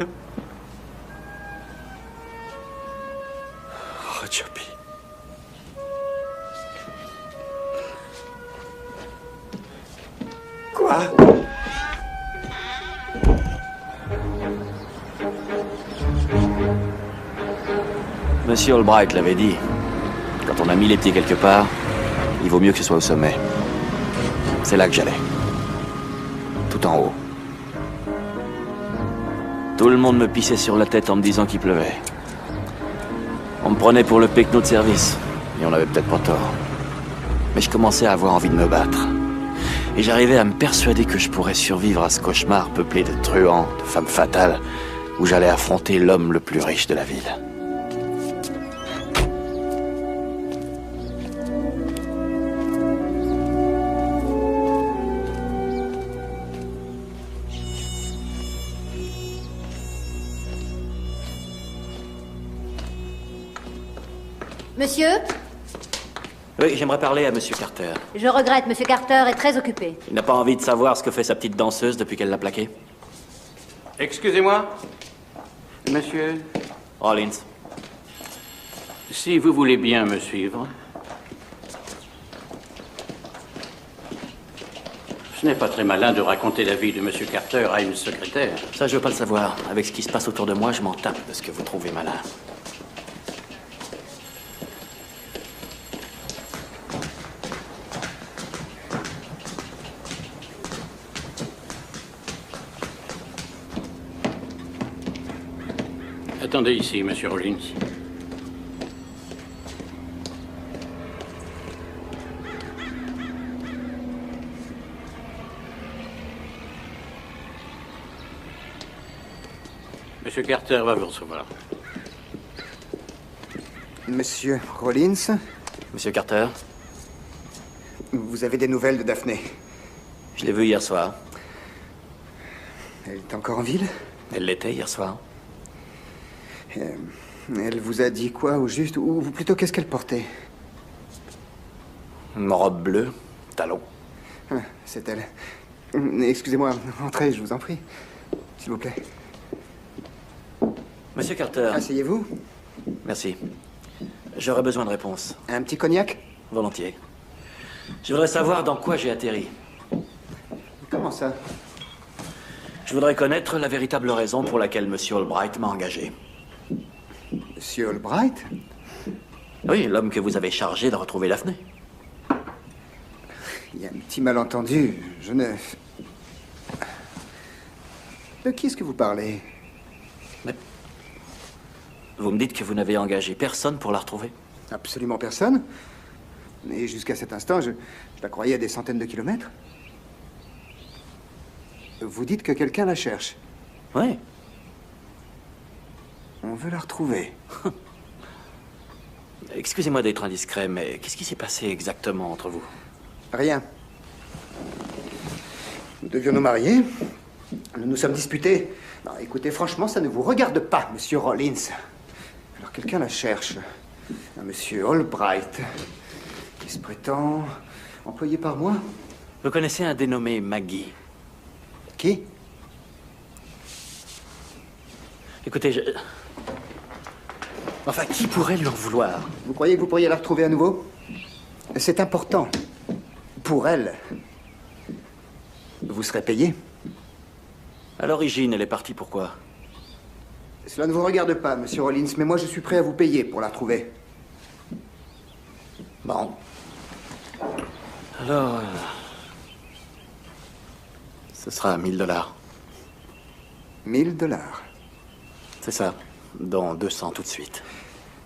Oh, Joppy. Quoi? Monsieur Albright l'avait dit. Quand on a mis les pieds quelque part, il vaut mieux que ce soit au sommet. C'est là que j'allais. Tout en haut. Tout le monde me pissait sur la tête en me disant qu'il pleuvait. On me prenait pour le pecno de service. Et on avait peut-être pas tort. Mais je commençais à avoir envie de me battre. Et j'arrivais à me persuader que je pourrais survivre à ce cauchemar peuplé de truands, de femmes fatales, où j'allais affronter l'homme le plus riche de la ville. Monsieur? Oui, j'aimerais parler à Monsieur Carter. Je regrette, Monsieur Carter est très occupé. Il n'a pas envie de savoir ce que fait sa petite danseuse depuis qu'elle l'a plaqué? Excusez-moi. Monsieur, Rollins. si vous voulez bien me suivre. Ce n'est pas très malin de raconter la vie de Monsieur Carter à une secrétaire. Ça, je veux pas le savoir. Avec ce qui se passe autour de moi, je m'en tape de ce que vous trouvez malin. Attendez ici, Monsieur Rollins. Monsieur Carter va vous recevoir. Monsieur Rollins? Monsieur Carter? Vous avez des nouvelles de Daphné? Je l'ai vue hier soir. Elle est encore en ville? Elle l'était hier soir. Elle vous a dit quoi, au juste? Ou plutôt, qu'est-ce qu'elle portait? Une robe bleue, talon. Ah, c'est elle. Excusez-moi, entrez, je vous en prie. S'il vous plaît. Monsieur Carter. Asseyez-vous. Merci. J'aurais besoin de réponses. Un petit cognac? Volontiers. Je voudrais savoir dans quoi j'ai atterri. Comment ça? Je voudrais connaître la véritable raison pour laquelle Monsieur Albright m'a engagé. Monsieur Albright? Oui, l'homme que vous avez chargé de retrouver Daphné. Il y a un petit malentendu. Je ne... De qui est-ce que vous parlez? Mais... Vous me dites que vous n'avez engagé personne pour la retrouver? Absolument personne. Et jusqu'à cet instant, je la croyais à des centaines de kilomètres. Vous dites que quelqu'un la cherche? Oui. On veut la retrouver. Excusez-moi d'être indiscret, mais qu'est-ce qui s'est passé exactement entre vous? Rien. Nous devions nous marier. Nous nous sommes disputés. Non, écoutez, franchement, ça ne vous regarde pas, Monsieur Rollins. Alors quelqu'un la cherche. Un Monsieur Albright, qui se prétend employé par moi. Vous connaissez un dénommé Maggie? Qui? Écoutez, je... Enfin, qui pourrait lui en vouloir? Vous croyez que vous pourriez la retrouver à nouveau? C'est important. Pour elle. Vous serez payé? À l'origine, elle est partie pourquoi? Cela ne vous regarde pas, Monsieur Rollins, mais moi je suis prêt à vous payer pour la retrouver. Bon. Alors... ce sera 1000 $. 1000 $. C'est ça. Dont 200 tout de suite.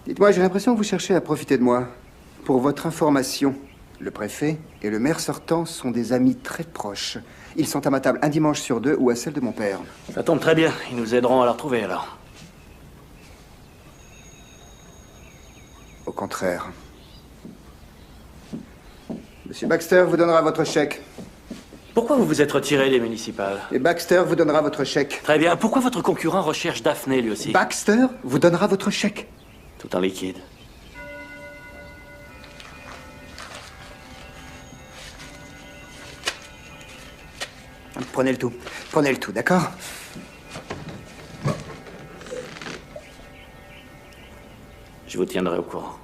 Dites-moi, j'ai l'impression que vous cherchez à profiter de moi. Pour votre information, le préfet et le maire sortant sont des amis très proches. Ils sont à ma table un dimanche sur deux ou à celle de mon père. Ça tombe très bien. Ils nous aideront à la retrouver alors. Au contraire. Monsieur Baxter vous donnera votre chèque. Pourquoi vous vous êtes retiré des municipales? Et Baxter vous donnera votre chèque. Très bien. Pourquoi votre concurrent recherche Daphné, lui aussi? Baxter vous donnera votre chèque. Tout en liquide. Prenez le tout. Prenez le tout, d'accord? Je vous tiendrai au courant.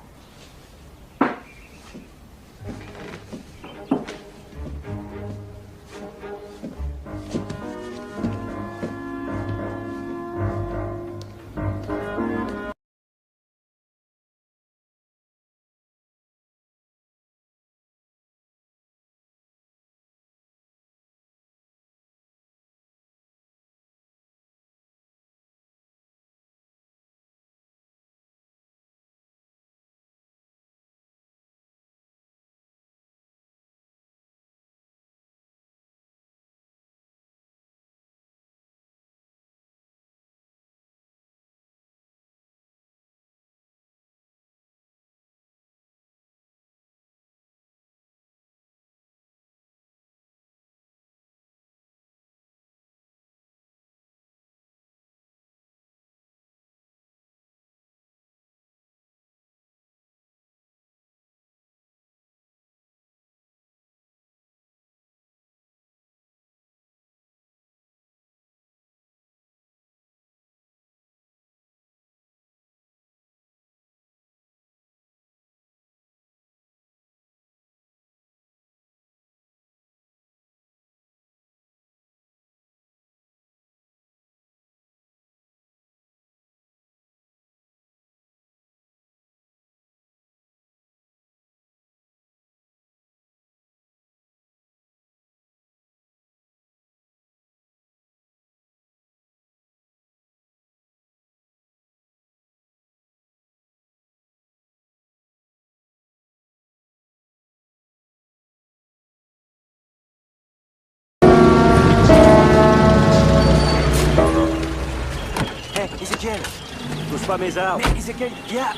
pas mes armes. Mais Ezekiel, viens.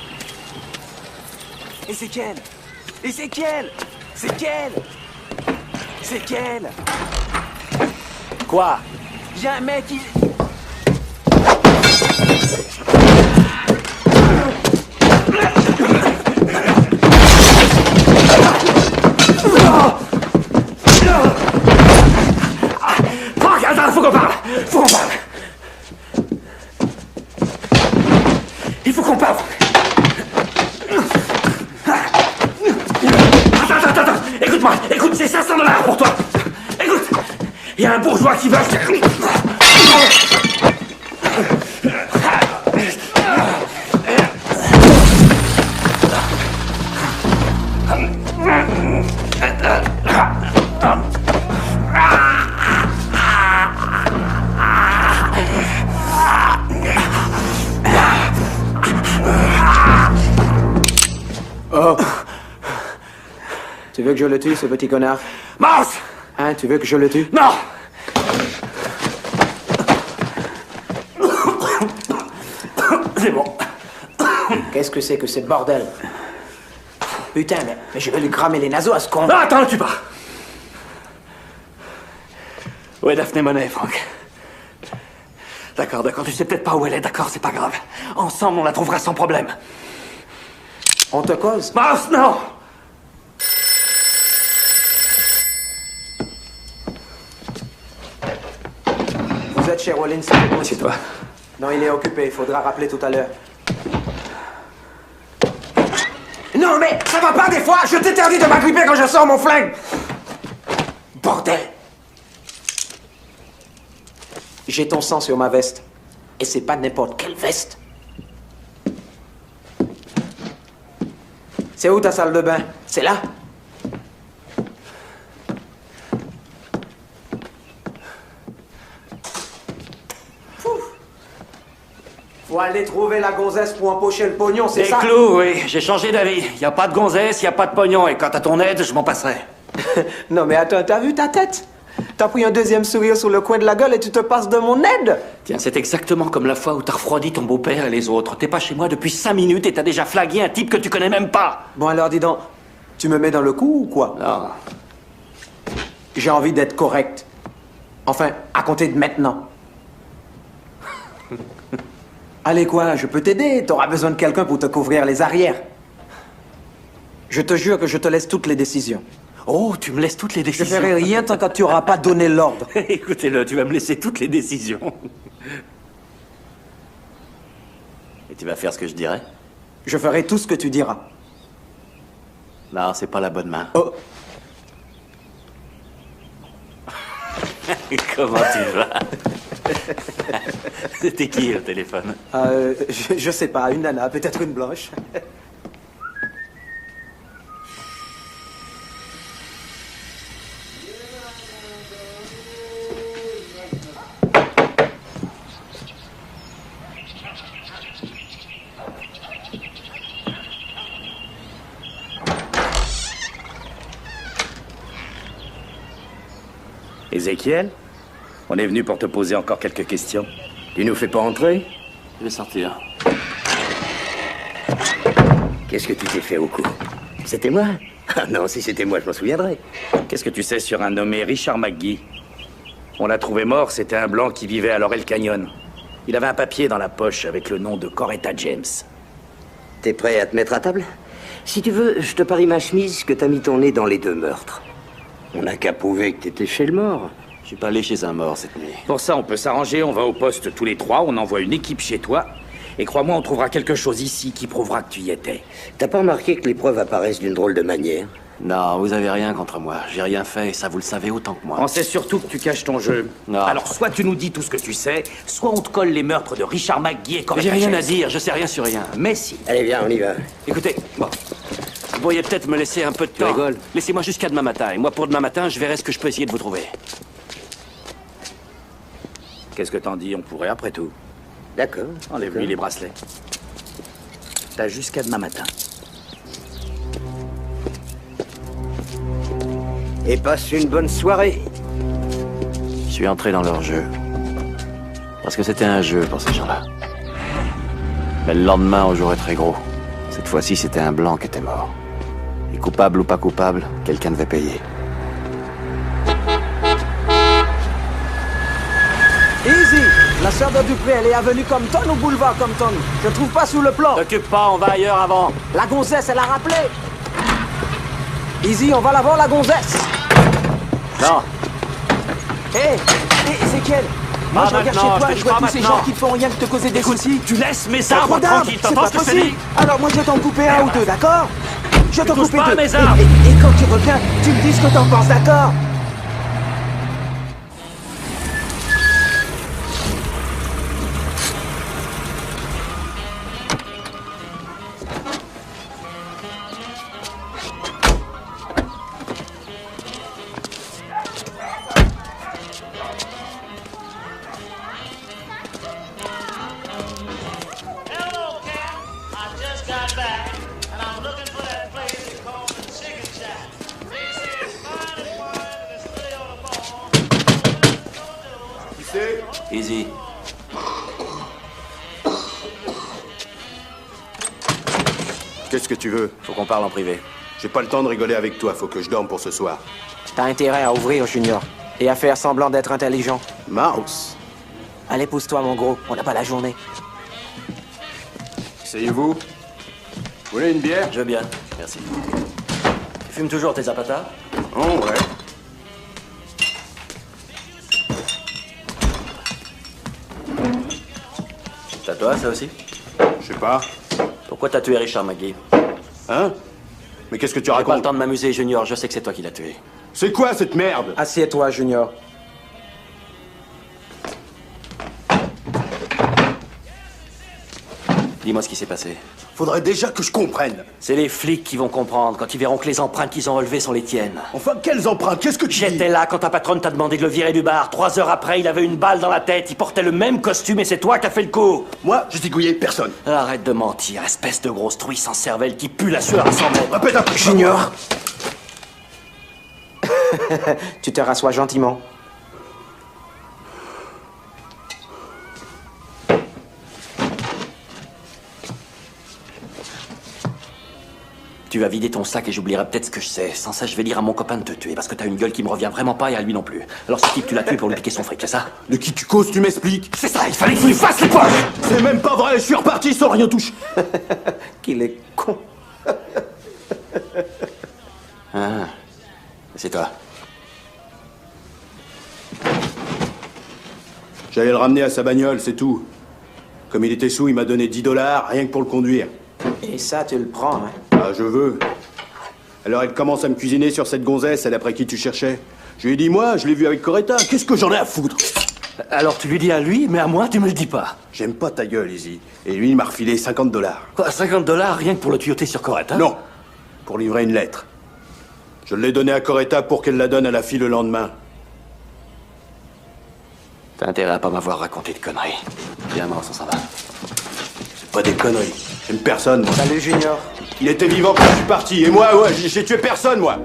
Ezekiel. Ezekiel. Ezekiel. Ezekiel. Quoi? Viens, mec, il... Franck, attends, faut qu'on parle. Faut qu'on parle. Il faut qu'on parle. Attends. Écoute-moi. Écoute, c'est 500 $ pour toi. Écoute. Il y a un bourgeois qui veut... Oh. Tu veux que je le tue, ce petit connard? Mouse! Hein, tu veux que je le tue? Non! C'est bon. Qu'est-ce que c'est que ce bordel? Putain, mais je vais lui cramer les naseaux à ce con. Non, attends, tue pas. Où est Daphné Monet, Franck? D'accord, tu sais peut-être pas où elle est, d'accord, c'est pas grave. Ensemble, on la trouvera sans problème. On te cause? Mouse, non! Vous êtes chez Rollins? C'est toi. Non, il est occupé, il faudra rappeler tout à l'heure. Non, mais ça va pas des fois! Je t'interdis de m'agripper quand je sors mon flingue! Bordel! J'ai ton sang sur ma veste. Et c'est pas n'importe quelle veste. C'est où ta salle de bain? C'est là? Faut aller trouver la gonzesse pour empocher le pognon, c'est ça? C'est clou, oui. J'ai changé d'avis. Y a pas de gonzesse, y a pas de pognon. Et quant à ton aide, je m'en passerai. Non mais attends, t'as vu ta tête? T'as pris un deuxième sourire sur le coin de la gueule et tu te passes de mon aide? Tiens, c'est exactement comme la fois où t'as refroidi ton beau-père et les autres. T'es pas chez moi depuis 5 minutes et t'as déjà flagué un type que tu connais même pas. Bon alors dis donc, tu me mets dans le coup ou quoi? Non. J'ai envie d'être correct. Enfin, à compter de maintenant. Allez quoi, je peux t'aider, t'auras besoin de quelqu'un pour te couvrir les arrières. Je te jure que je te laisse toutes les décisions. Oh, tu me laisses toutes les décisions. Je ferai rien tant que tu n'auras pas donné l'ordre. Écoutez-le, tu vas me laisser toutes les décisions. Et tu vas faire ce que je dirais? Je ferai tout ce que tu diras. Non, c'est pas la bonne main. Oh. Comment tu vas? C'était qui au téléphone? Je sais pas, une nana, peut-être une blanche. Ezekiel, on est venu pour te poser encore quelques questions. Tu nous fais pas entrer? Je vais sortir. Qu'est-ce que tu t'es fait au cou? C'était moi? Ah non, si c'était moi, je m'en souviendrais. Qu'est-ce que tu sais sur un nommé Richard McGee? On l'a trouvé mort, c'était un blanc qui vivait à Laurel Canyon. Il avait un papier dans la poche avec le nom de Coretta James. T'es prêt à te mettre à table? Si tu veux, je te parie ma chemise que t'as mis ton nez dans les 2 meurtres. On n'a qu'à prouver que t'étais chez le mort. Je suis pas allé chez un mort cette nuit. Pour ça, on peut s'arranger, on va au poste tous les 3, on envoie une équipe chez toi, et crois-moi, on trouvera quelque chose ici qui prouvera que tu y étais. T'as pas remarqué que les preuves apparaissent d'une drôle de manière? Non, vous avez rien contre moi. J'ai rien fait, et ça vous le savez autant que moi. On sait surtout que tu caches ton jeu. Non. Alors, soit tu nous dis tout ce que tu sais, soit on te colle les meurtres de Richard McGee et Coretta J'ai rien James. à dire, je sais rien sur rien. Mais si. Allez, viens, on y va. Écoutez, bon. Vous pourriez peut-être me laisser un peu de temps. rigoles? Laissez-moi jusqu'à demain matin. Et moi, pour demain matin, je verrai ce que je peux essayer de vous trouver. Qu'est-ce que t'en dis? On pourrait après tout. D'accord. Enlève-lui les bracelets. T'as jusqu'à demain matin. Et passe une bonne soirée. Je suis entré dans leur jeu. Parce que c'était un jeu pour ces gens-là. Mais le lendemain, on jouerait très gros. Cette fois-ci, c'était un blanc qui était mort. Et coupable ou pas coupable, quelqu'un devait payer. Easy! La sœur de Dupré, elle est avenue Compton ou boulevard Compton? Je trouve pas sous le plan. T'occupe pas, on va ailleurs avant. La gonzesse, elle a rappelé. Easy, on va la voir, la gonzesse. Non. Hé, Ezekiel, moi je regarde chez toi et je vois tous ces gens qui ne font rien que te causer des soucis. Tu laisses mes arbres tranquilles, c'est t'entends pas ce que je te possible. dis? Alors moi je vais t'en couper un ou deux, d'accord? Je vais t'en couper pas deux. mes arbres. Et quand tu reviens, tu me dis ce que t'en penses, d'accord? Easy. Qu'est-ce que tu veux? Faut qu'on parle en privé. J'ai pas le temps de rigoler avec toi, faut que je dorme pour ce soir. T'as intérêt à ouvrir, Junior, et à faire semblant d'être intelligent. Mouse. Allez, pousse-toi, mon gros, on n'a pas la journée. Asseyez-vous. Vous voulez une bière? Je veux bien, merci. Tu fumes toujours tes zapatas? Oh, ouais. T'as toi, ça aussi? Je sais pas. Pourquoi t'as tué Richard McGee? Hein? Mais qu'est-ce que tu J'ai pas racontes? le temps de m'amuser, Junior, je sais que c'est toi qui l'as tué. C'est quoi cette merde? Assieds-toi, Junior. Dis-moi ce qui s'est passé. Faudrait déjà que je comprenne. C'est les flics qui vont comprendre quand ils verront que les empreintes qu'ils ont relevées sont les tiennes. Enfin, quelles empreintes? Qu'est-ce que tu dis? J'étais là quand ta patronne t'a demandé de le virer du bar. 3 heures après, il avait une balle dans la tête. Il portait le même costume et c'est toi qui as fait le coup. Moi, je zigouillais personne. Arrête de mentir, espèce de grosse trouille sans cervelle qui pue la sueur à 100 mètres. Répète un peu. Junior. Tu te rassois gentiment. Tu vas vider ton sac et j'oublierai peut-être ce que je sais. Sans ça, je vais dire à mon copain de te tuer parce que t'as une gueule qui me revient vraiment pas et à lui non plus. Alors ce type, tu l'as tué pour lui piquer son fric, c'est ça? De qui tu causes, tu m'expliques? C'est ça, il fallait que tu lui fasses les poches! C'est même pas vrai, je suis reparti sans rien toucher. Qu'il est con. Ah, c'est toi. J'allais le ramener à sa bagnole, c'est tout. Comme il était sous, il m'a donné $10, rien que pour le conduire. Et ça, tu le prends, hein? Ah, je veux. Alors elle commence à me cuisiner sur cette gonzesse, celle après qui tu cherchais. Je lui ai dit, moi, je l'ai vu avec Coretta, qu'est-ce que j'en ai à foutre? Alors tu lui dis à lui, mais à moi, tu me le dis pas. J'aime pas ta gueule, Izzy. Et lui, il m'a refilé $50. Quoi, $50 rien que pour le tuyauter sur Coretta? Non, pour livrer une lettre. Je l'ai donnée à Coretta pour qu'elle la donne à la fille le lendemain. T'as intérêt à pas m'avoir raconté de conneries. Viens, Mars, on s'en va. C'est pas des conneries. J'aime personne, moi. Salut, Junior. Il était vivant quand je suis parti. Et moi, ouais, j'ai tué personne, moi.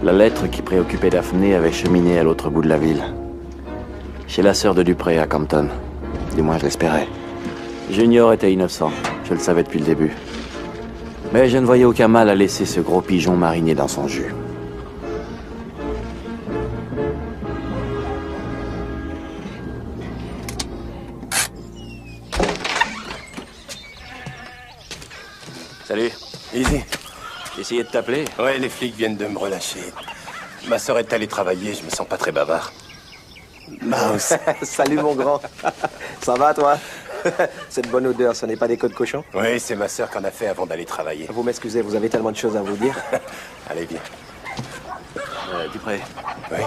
La lettre qui préoccupait Daphné avait cheminé à l'autre bout de la ville. Chez la sœur de Dupré, à Compton. Du moins, je l'espérais. Junior était innocent. Je le savais depuis le début. Mais je ne voyais aucun mal à laisser ce gros pigeon mariner dans son jus. Salut. Easy. J'ai essayé de t'appeler. Ouais, les flics viennent de me relâcher. Ma sœur est allée travailler, je me sens pas très bavard. Mouse. Salut, mon grand. Ça va, toi? Cette bonne odeur, ce n'est pas des côtes de cochon? Oui, c'est ma sœur qu'en a fait avant d'aller travailler. Vous m'excusez, vous avez tellement de choses à vous dire. Allez, viens. Dupré. Oui.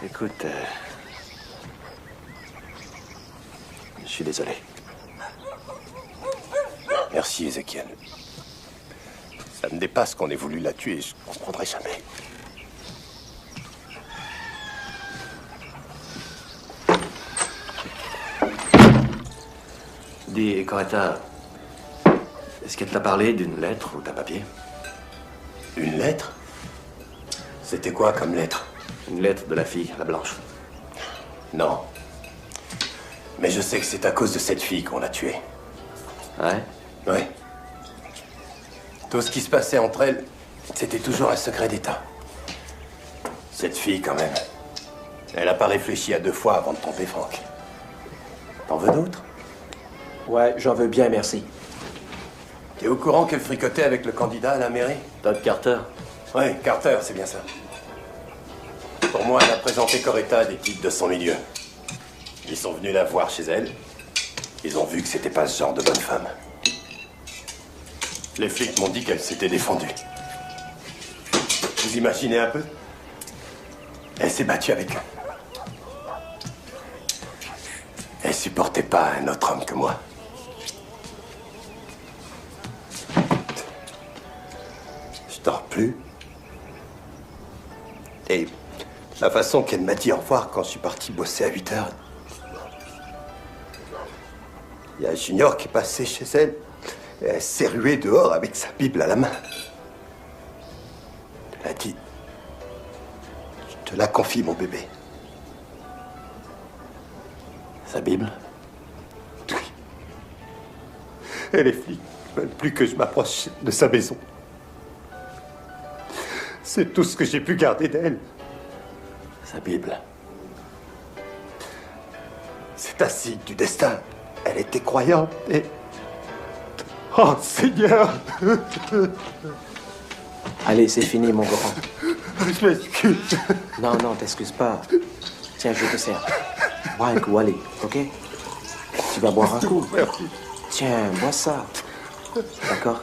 Écoute, je suis désolé. Merci, Ezekiel. Ça me dépasse qu'on ait voulu la tuer, je ne comprendrai jamais. Dis, Coretta, est-ce qu'elle t'a parlé d'une lettre ou d'un papier? Une lettre? C'était quoi comme lettre? Une lettre de la fille, la blanche. Non. Mais je sais que c'est à cause de cette fille qu'on l'a tuée. Ouais? Ouais. Tout ce qui se passait entre elles, c'était toujours un secret d'État. Cette fille, quand même. Elle a pas réfléchi à 2 fois avant de tromper Franck. T'en veux d'autres? Ouais, j'en veux bien, merci. T'es au courant qu'elle fricotait avec le candidat à la mairie? Todd Carter. Ouais, Carter, c'est bien ça. Pour moi, elle a présenté Coretta à des types de son milieu. Ils sont venus la voir chez elle. Ils ont vu que c'était pas ce genre de bonne femme. Les flics m'ont dit qu'elle s'était défendue. Vous imaginez un peu? Elle s'est battue avec eux. Elle supportait pas un autre homme que moi. Je dors plus. Et la façon qu'elle m'a dit au revoir quand je suis parti bosser à 8 heures. Il y a Junior qui est passé chez elle. Et elle s'est ruée dehors avec sa Bible à la main. Elle a dit: je te la confie, mon bébé. Sa Bible? Oui. Et les flics ne veulent plus que je m'approche de sa maison. C'est tout ce que j'ai pu garder d'elle. Sa Bible. C'est un signe du destin. Elle était croyante et... Oh, Seigneur! Allez, c'est fini, mon grand. Je m'excuse. Non, non, t'excuses pas. Tiens, je te sers. Bois un coup, allez, ok? Tu vas boire un coup. Tiens, bois ça. D'accord?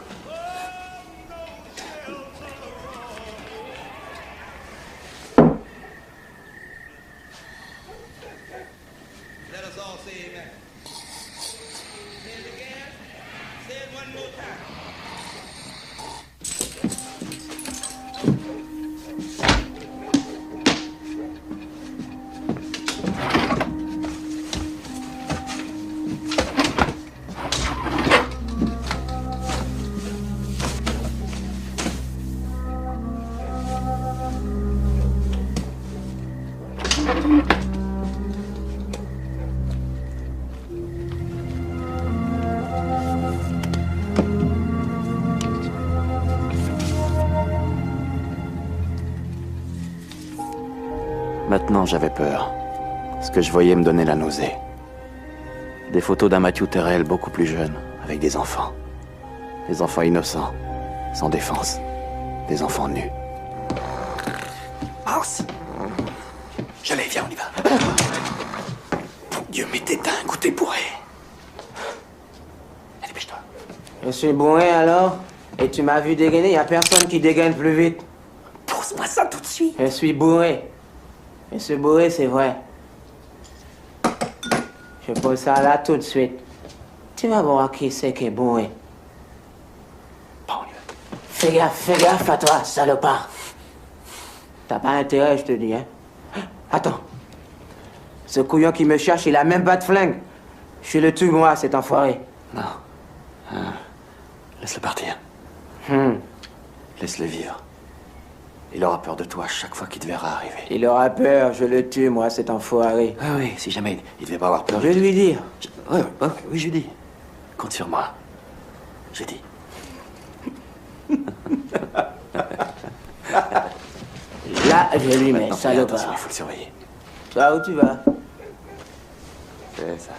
Maintenant, j'avais peur. Ce que je voyais me donnait la nausée. Des photos d'un Matthew Terrell beaucoup plus jeune, avec des enfants. Des enfants innocents, sans défense. Des enfants nus. Mars! J'allais, viens, on y va. Mon Dieu, mais t'es dingue ou t'es bourré? Allez, dépêche-toi. Je suis bourré alors? Et tu m'as vu dégainer? Y a personne qui dégaine plus vite. Pose-moi ça tout de suite. Je suis bourré. Et ce bourré, c'est vrai. Je pose ça là tout de suite. Tu vas voir qui c'est qui est bourré. Fais gaffe à toi, salopard. T'as pas intérêt, je te dis, hein. Attends. Ce couillon qui me cherche, il a même pas de flingue. Je suis le tue, moi, cet enfoiré. Non. Laisse-le partir. Laisse-le vivre. Il aura peur de toi chaque fois qu'il te verra arriver. Il aura peur, je le tue, moi, cet enfoiré. Ah oui, si jamais il devait pas avoir peur... Je vais lui dire. Oui, je lui dis. Compte sur moi. J'ai dit. Là, je lui mets, salopard. Attention, il faut le surveiller. Toi, où tu vas? C'est ça.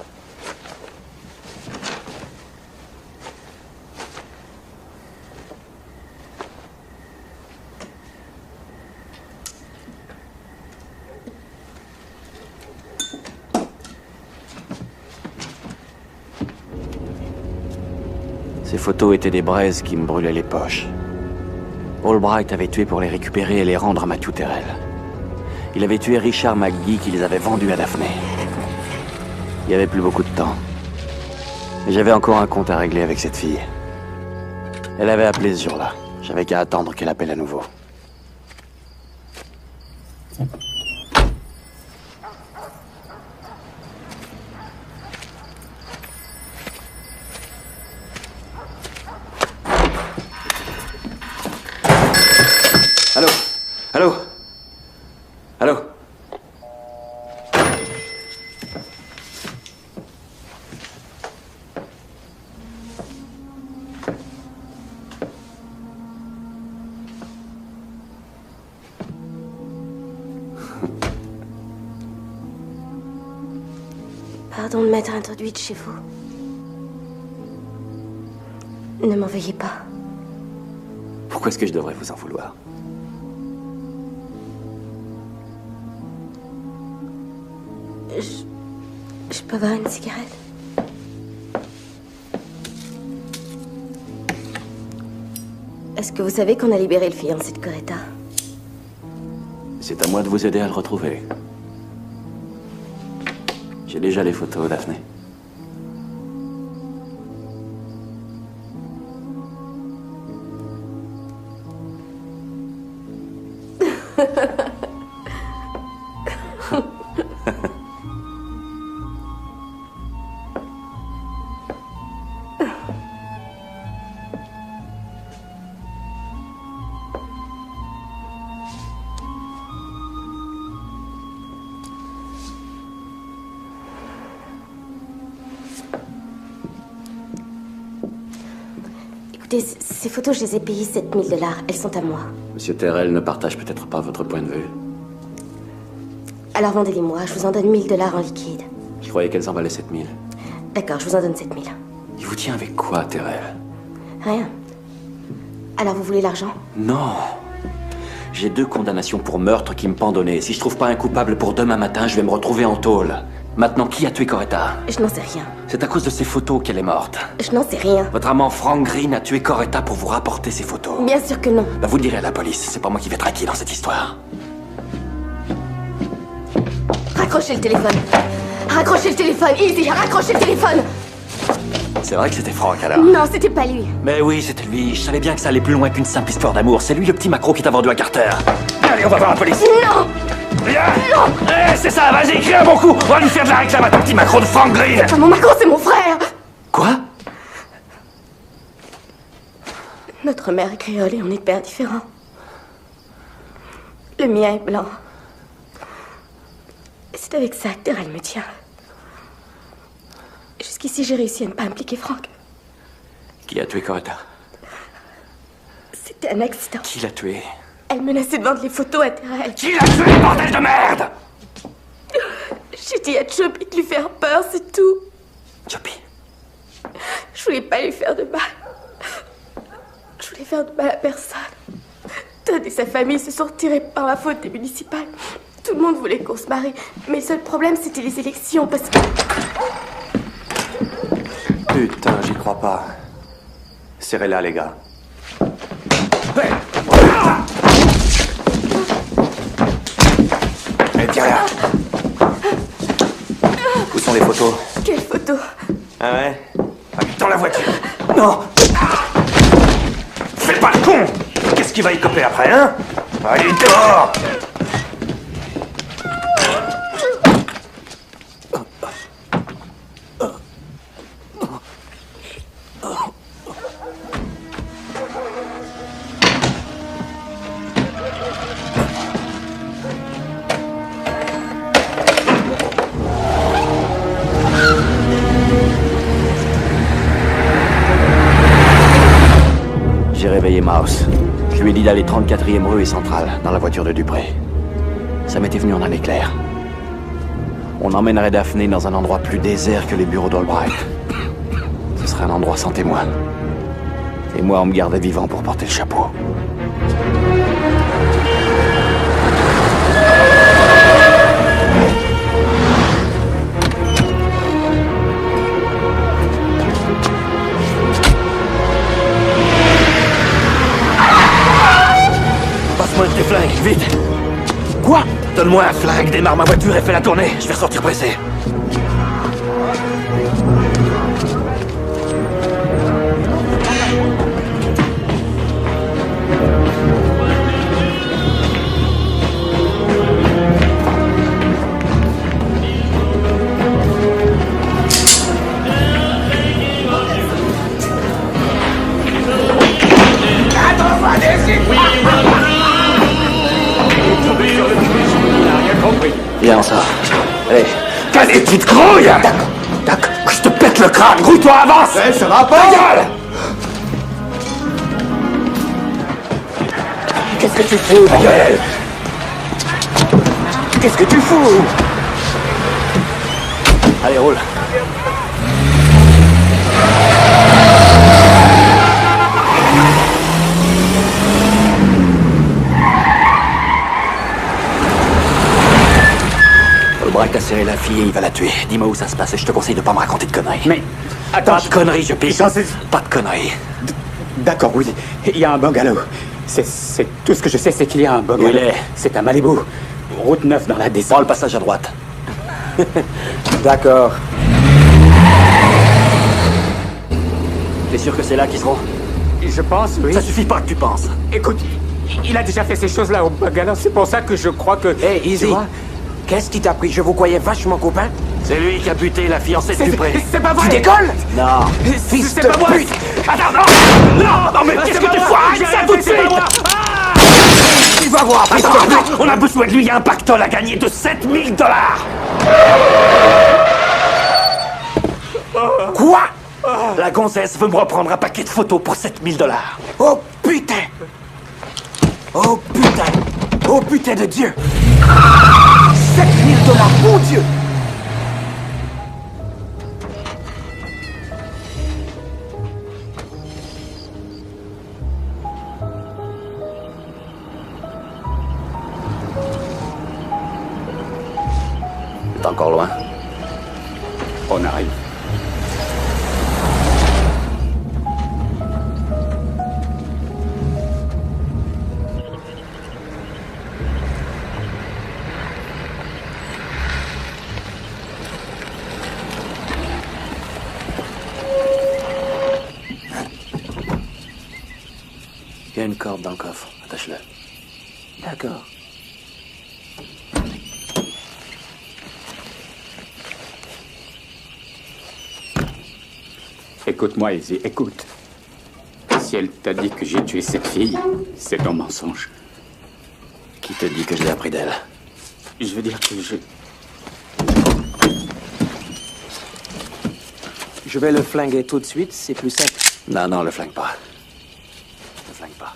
Ces photos étaient des braises qui me brûlaient les poches. Albright avait tué pour les récupérer et les rendre à Matthew Terrell. Il avait tué Richard McGee qui les avait vendus à Daphné. Il n'y avait plus beaucoup de temps. Mais j'avais encore un compte à régler avec cette fille. Elle avait appelé ce jour-là. J'avais qu'à attendre qu'elle appelle à nouveau. Allô? Allô? Allô? Pardon de m'être introduite chez vous. Ne m'en veuillez pas. Pourquoi est-ce que je devrais vous en vouloir? Je peux avoir une cigarette? Est-ce que vous savez qu'on a libéré le fiancé de Coretta? C'est à moi de vous aider à le retrouver. J'ai déjà les photos, Daphné. Écoutez, ces photos, je les ai payées 7 000 $. Elles sont à moi. Monsieur Terrell ne partage peut-être pas votre point de vue. Alors vendez-les-moi, je vous en donne 1 000 $ en liquide. Je croyais qu'elles en valaient 7000. D'accord, je vous en donne 7 000. Il vous tient avec quoi, Terrell? Rien. Alors vous voulez l'argent? Non. J'ai 2 condamnations pour meurtre qui me pendent au nez. Si je trouve pas un coupable pour demain matin, je vais me retrouver en tôle. Maintenant, qui a tué Coretta? Je n'en sais rien. C'est à cause de ces photos qu'elle est morte. Je n'en sais rien. Votre amant Frank Green a tué Coretta pour vous rapporter ces photos. Bien sûr que non. Bah, vous le direz à la police. C'est pas moi qui vais traquer dans cette histoire. Raccrochez le téléphone. Raccrochez le téléphone. Easy, raccrochez le téléphone. C'est vrai que c'était Frank, alors? Non, c'était pas lui. Mais oui, c'était lui. Je savais bien que ça allait plus loin qu'une simple histoire d'amour. C'est lui le petit macro qui t'a vendu à Carter. Allez, on va voir la police. Non. Viens. Eh, c'est ça, vas-y, crie un bon coup. On va lui faire de la réclame à ton petit macro de Frank Green. C'est pas mon macro, c'est mon frère. Quoi? Notre mère est créole et on est de pères différents. Le mien est blanc. Et c'est avec ça que Terrell me tient. Jusqu'ici, j'ai réussi à ne pas impliquer Frank. Qui a tué Coretta? C'était un accident. Qui l'a tué? Elle menaçait de vendre les photos à Terrell. Qui l'a tué, bordel de merde? J'ai dit à Choppy de lui faire peur, c'est tout. Choppy? Je voulais pas lui faire de mal. Je voulais faire de mal à personne. Todd et sa famille se sont retirés par la faute des municipales. Tout le monde voulait qu'on se marie. Mais le seul problème, c'était les élections, parce que... Putain, j'y crois pas. Serrez-la, les gars. Eh, dis rien. Où sont les photos? Quelles photos? Ah ouais? Dans la voiture. Non. Fais pas le con. Qu'est-ce qu'il va y coper après, hein? Allez, dehors. J'ai réveillé Mouse. Je lui ai dit d'aller 34e rue et Centrale, dans la voiture de Dupré. Ça m'était venu en un éclair. On emmènerait Daphné dans un endroit plus désert que les bureaux d'Albright. Ce serait un endroit sans témoin. Et moi, on me gardait vivant pour porter le chapeau. Passe-moi tes flingues, vite! Quoi? Donne-moi un flingue, démarre ma voiture et fais la tournée. Je vais ressortir pressé. Viens, ça. Allez. Allez, petite grouille! D'accord. Je te pète le crâne. Grouille-toi, avance! Ça va pas? Ta gueule! Qu'est-ce que tu fous? Ta gueule! Qu'est-ce que tu fous? Allez, Allez, roule. Albright a serré la fille et il va la tuer. Dis-moi où ça se passe et je te conseille de pas me raconter de conneries. Mais, attends... Pas de conneries, je pige. Pas de conneries. D'accord, oui. Il y a un bungalow. C'est tout ce que je sais, c'est qu'il y a un bungalow. Où il est? C'est à Malibu. Route 9 dans la descente. Prends le passage à droite. D'accord. T'es sûr que c'est là qu'ils seront? Je pense, oui. Ça suffit pas que tu penses. Écoute, il a déjà fait ces choses-là au bungalow. C'est pour ça que je crois que... Hey, Easy. Qu'est-ce qui t'a pris? Je vous croyais vachement copains. C'est lui qui a buté la fiancée de Dupré. C'est pas vrai! Tu décolles? Non. Fils C'est de pas moi! pute! Attends, non, mais qu'est-ce que tu fais? Arrête ça tout de suite! Tu vas voir, fils de pute! On a besoin de lui, il y a un pactole à gagner de 7000 $. Quoi? La gonzesse veut me reprendre un paquet de photos pour 7000 $. Oh putain! Oh putain! Oh putain de Dieu! 7000 $, mon Dieu! T'es encore loin? On arrive. Il y a une corde dans le coffre. Attache-le. D'accord. Écoute-moi, Izzy, écoute. Si elle t'a dit que j'ai tué cette fille, c'est un mensonge. Qui te dit que je l'ai appris d'elle? Je veux dire que Je vais le flinguer tout de suite, c'est plus simple. Non, non, le flingue pas. Le flingue pas.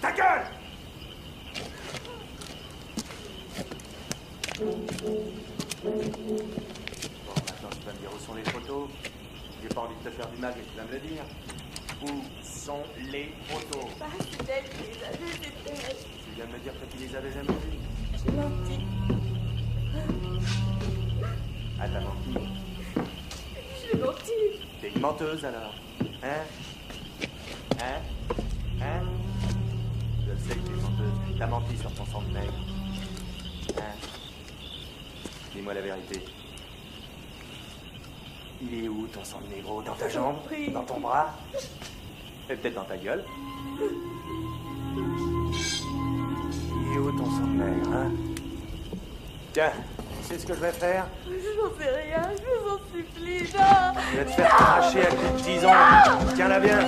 Ta gueule! Bon, maintenant tu vas me dire où sont les photos. J'ai pas envie de te faire du mal, mais tu vas me le dire. Où sont les photos? Bah, c'est elle qui les a vues, c'est elle. Tu viens de me dire que tu les avais jamais vues. J'ai menti. Ah, t'as menti. J'ai menti. T'es une menteuse alors. Hein? Hein? Hein? Je sais que t'es une menteuse. T'as menti sur ton sang de nègre. Hein? Dis-moi la vérité. Il est où ton sang de négro? Dans ta jambe? Dans ton bras? Et peut-être dans ta gueule? Il est où ton sang de nègre, hein? Tiens, tu sais ce que je vais faire? J'en sais rien, je vous en supplie, non! Je vais te faire cracher à coups de tison. Tiens-la bien.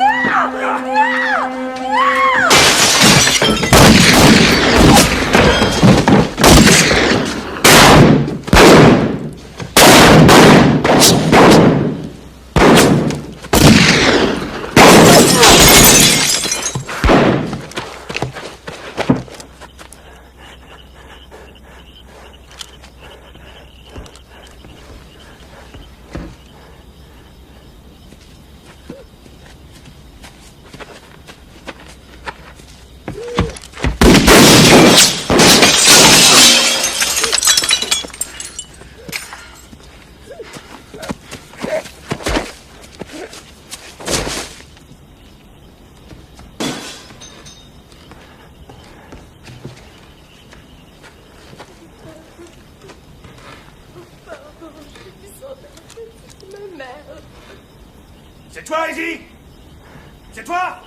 C'est toi, Izzy? C'est toi?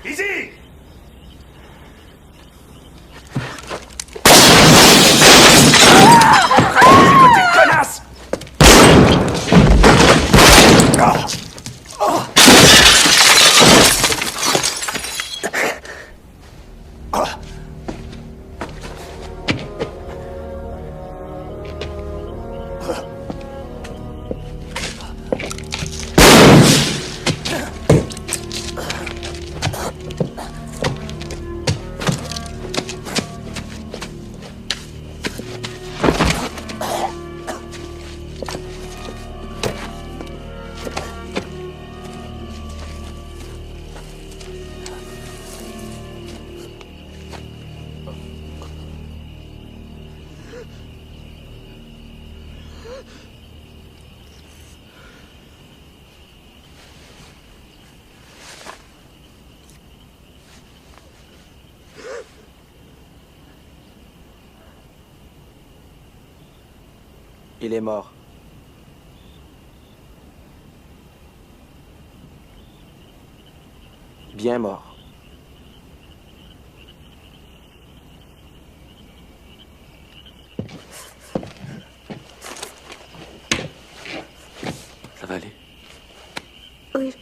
Izzy! Écoutez, connasse! Il est mort. Bien mort. Ça va aller? Oui.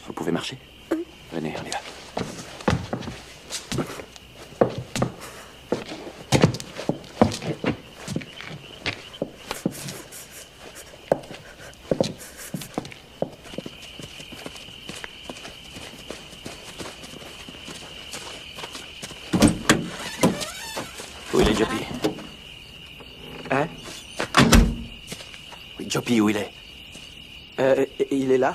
Vous pouvez marcher? Venez, on y va. Où il est, Joppy? Hein? Oui, Joppy, où il est? Il est là?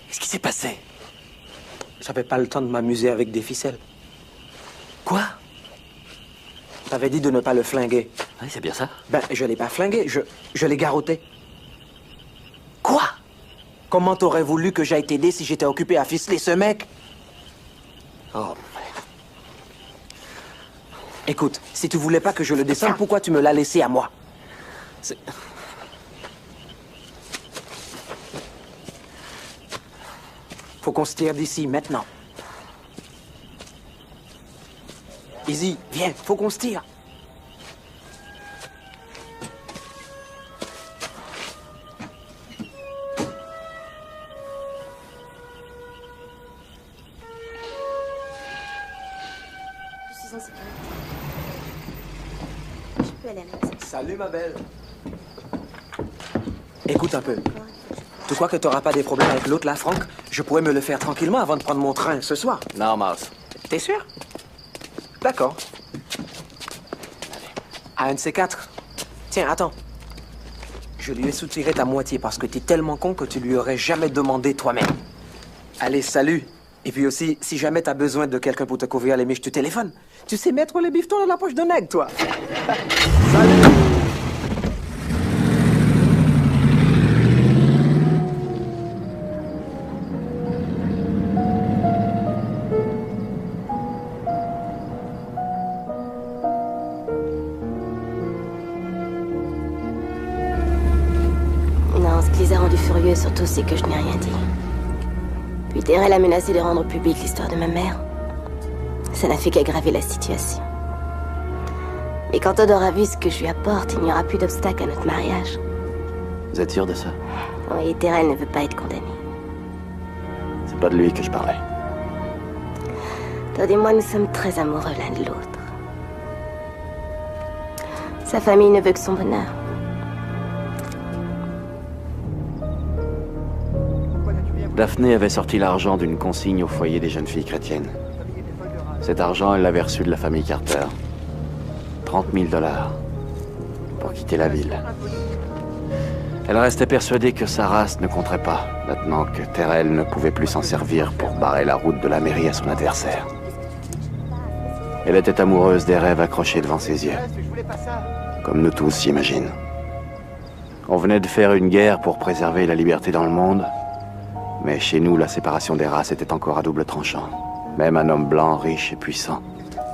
Qu'est-ce qui s'est passé? J'avais pas le temps de m'amuser avec des ficelles. Quoi? T'avais dit de ne pas le flinguer. Oui, c'est bien ça. Ben, je l'ai pas flingué, je l'ai garrotté. Quoi? Comment t'aurais voulu que j'aille t'aider si j'étais occupé à ficeler ce mec? Oh. Écoute, si tu voulais pas que je le descende, pourquoi tu me l'as laissé à moi? Faut qu'on se tire d'ici, maintenant. Izzy, viens, faut qu'on se tire. Je suis en sécurité. Je peux aller à la maison. Salut, ma belle. Écoute un peu. Tu crois que t'auras pas des problèmes avec l'autre, là, Franck? Je pourrais me le faire tranquillement avant de prendre mon train ce soir. Non, Mouse. T'es sûr? D'accord. À un de ces quatre. Tiens, attends. Je lui ai soutiré ta moitié parce que t'es tellement con que tu lui aurais jamais demandé toi-même. Allez, salut. Et puis aussi, si jamais t'as besoin de quelqu'un pour te couvrir les miches, tu téléphones. Tu sais mettre les bifetons dans la poche de nègre, toi. Salut. Non, ce qui les a rendus furieux, surtout, c'est que je n'ai rien dit. Puis Terrell a menacé de rendre publique l'histoire de ma mère. Ça n'a fait qu'aggraver la situation. Mais quand Todor a vu ce que je lui apporte, il n'y aura plus d'obstacle à notre mariage. Vous êtes sûr de ça? Oui, Terrell ne veut pas être condamné. C'est pas de lui que je parlais. Todd et moi, nous sommes très amoureux l'un de l'autre. Sa famille ne veut que son bonheur. Daphné avait sorti l'argent d'une consigne au foyer des jeunes filles chrétiennes. Cet argent, elle l'avait reçu de la famille Carter. 30 000 $ pour quitter la ville. Elle restait persuadée que sa race ne compterait pas, maintenant que Terrell ne pouvait plus s'en servir pour barrer la route de la mairie à son adversaire. Elle était amoureuse des rêves accrochés devant ses yeux. Comme nous tous, j'imagine. On venait de faire une guerre pour préserver la liberté dans le monde. Mais chez nous, la séparation des races était encore à double tranchant. Même un homme blanc, riche et puissant,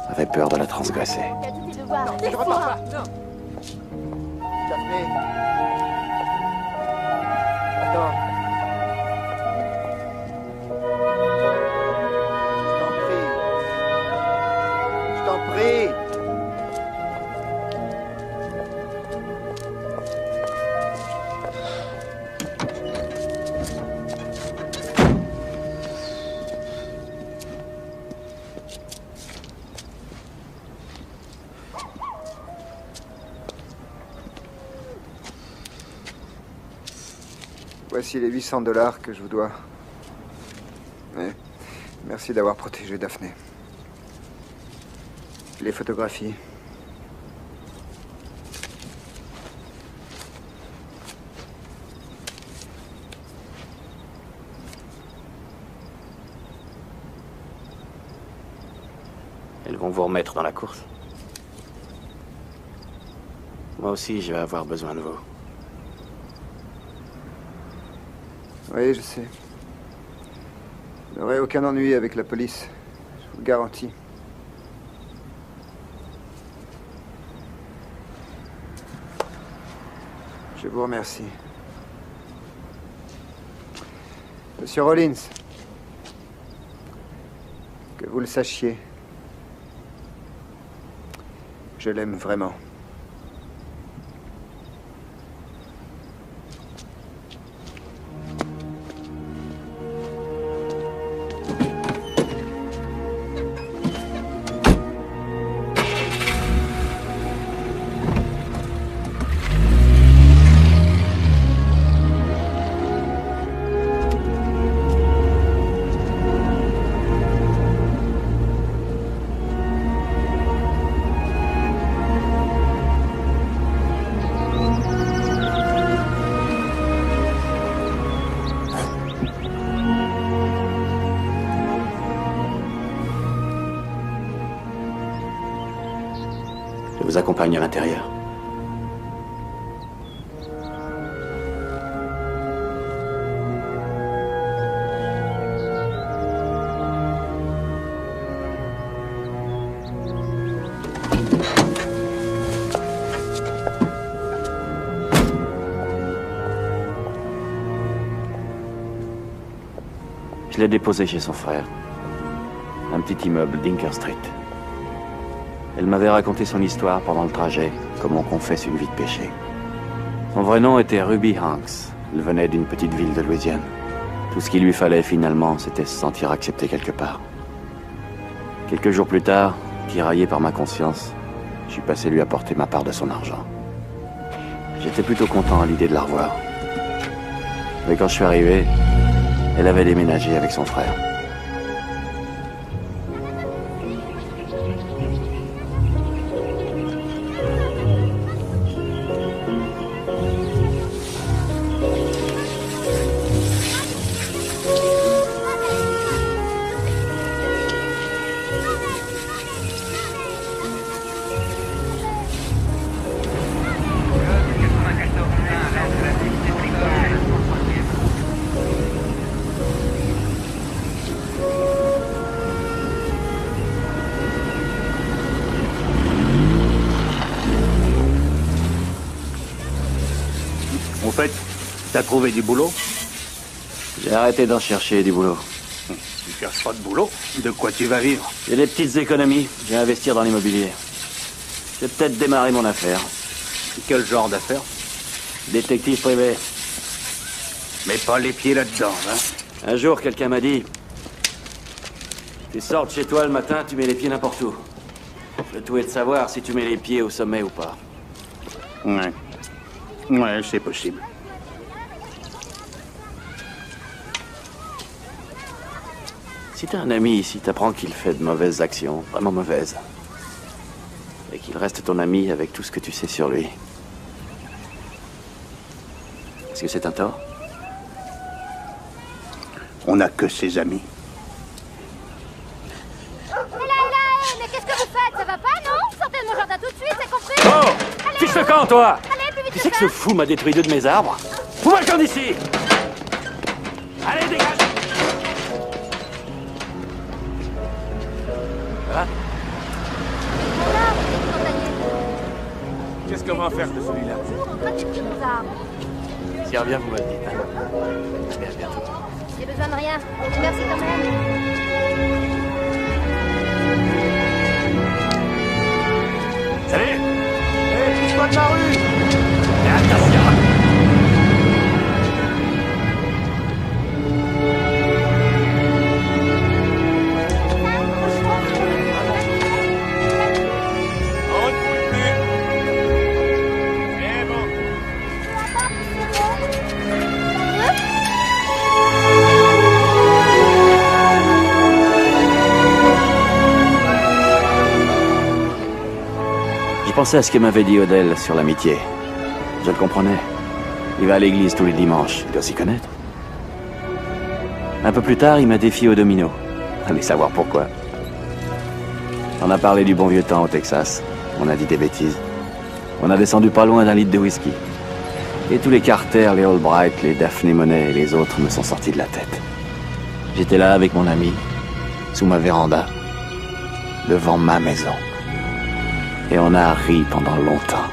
avait peur de la transgresser. Laisse-moi. Daphné. Attends. Je t'en prie. Voici les $800 que je vous dois. Et merci d'avoir protégé Daphné. Les photographies. Elles vont vous remettre dans la course. Moi aussi, je vais avoir besoin de vous. Oui, je sais. Vous n'aurez aucun ennui avec la police. Je vous le garantis. Je vous remercie. Monsieur Rollins, que vous le sachiez, je l'aime vraiment. Je vous accompagne à l'intérieur. Je l'ai déposé chez son frère. Un petit immeuble d'Inker Street. Elle m'avait raconté son histoire pendant le trajet, comme on confesse une vie de péché. Son vrai nom était Ruby Hanks. Elle venait d'une petite ville de Louisiane. Tout ce qu'il lui fallait finalement, c'était se sentir accepté quelque part. Quelques jours plus tard, tiraillé par ma conscience, je suis passé lui apporter ma part de son argent. J'étais plutôt content à l'idée de la revoir. Mais quand je suis arrivé, elle avait déménagé avec son frère. En fait, t'as trouvé du boulot? J'ai arrêté d'en chercher du boulot. Tu cherches pas de boulot? De quoi tu vas vivre? J'ai des petites économies. Je vais investir dans l'immobilier. Je vais peut-être démarrer mon affaire. Quel genre d'affaire? Détective privé. Mets pas les pieds là-dedans, hein? Un jour, quelqu'un m'a dit... Tu sors de chez toi le matin, tu mets les pieds n'importe où. Le tout est de savoir si tu mets les pieds au sommet ou pas. Ouais. Ouais, c'est possible. Si t'as un ami ici, t'apprends qu'il fait de mauvaises actions, vraiment mauvaises, et qu'il reste ton ami avec tout ce que tu sais sur lui, est-ce que c'est un tort? On n'a que ses amis. Mais qu'est-ce que vous faites? Ça va pas, non? Sortez de mon jardin tout de suite, c'est compris? Oh! Fiche le camp, toi! Allez, plus vite Tu sais que ce fou m'a détruit 2 de mes arbres? Fous-moi le camp d'ici! Allez, dégage! Hein? Qu'est-ce qu'on va faire de celui-là? S'il revient, vous me le dites. Hein? Allez, à bientôt. J'ai besoin de rien. Merci quand même. Salut! Pousse-toi de la rue! Et attention! On ne bouge plus! C'est bon! Je pensais à ce que m'avait dit Odell sur l'amitié. Je le comprenais. Il va à l'église tous les dimanches. Il doit s'y connaître. Un peu plus tard, il m'a défié au domino. Allez savoir pourquoi. On a parlé du bon vieux temps au Texas. On a dit des bêtises. On a descendu pas loin d'un litre de whisky. Et tous les Carter, les Albright, les Daphne Monet et les autres me sont sortis de la tête. J'étais là avec mon ami, sous ma véranda, devant ma maison. Et on a ri pendant longtemps.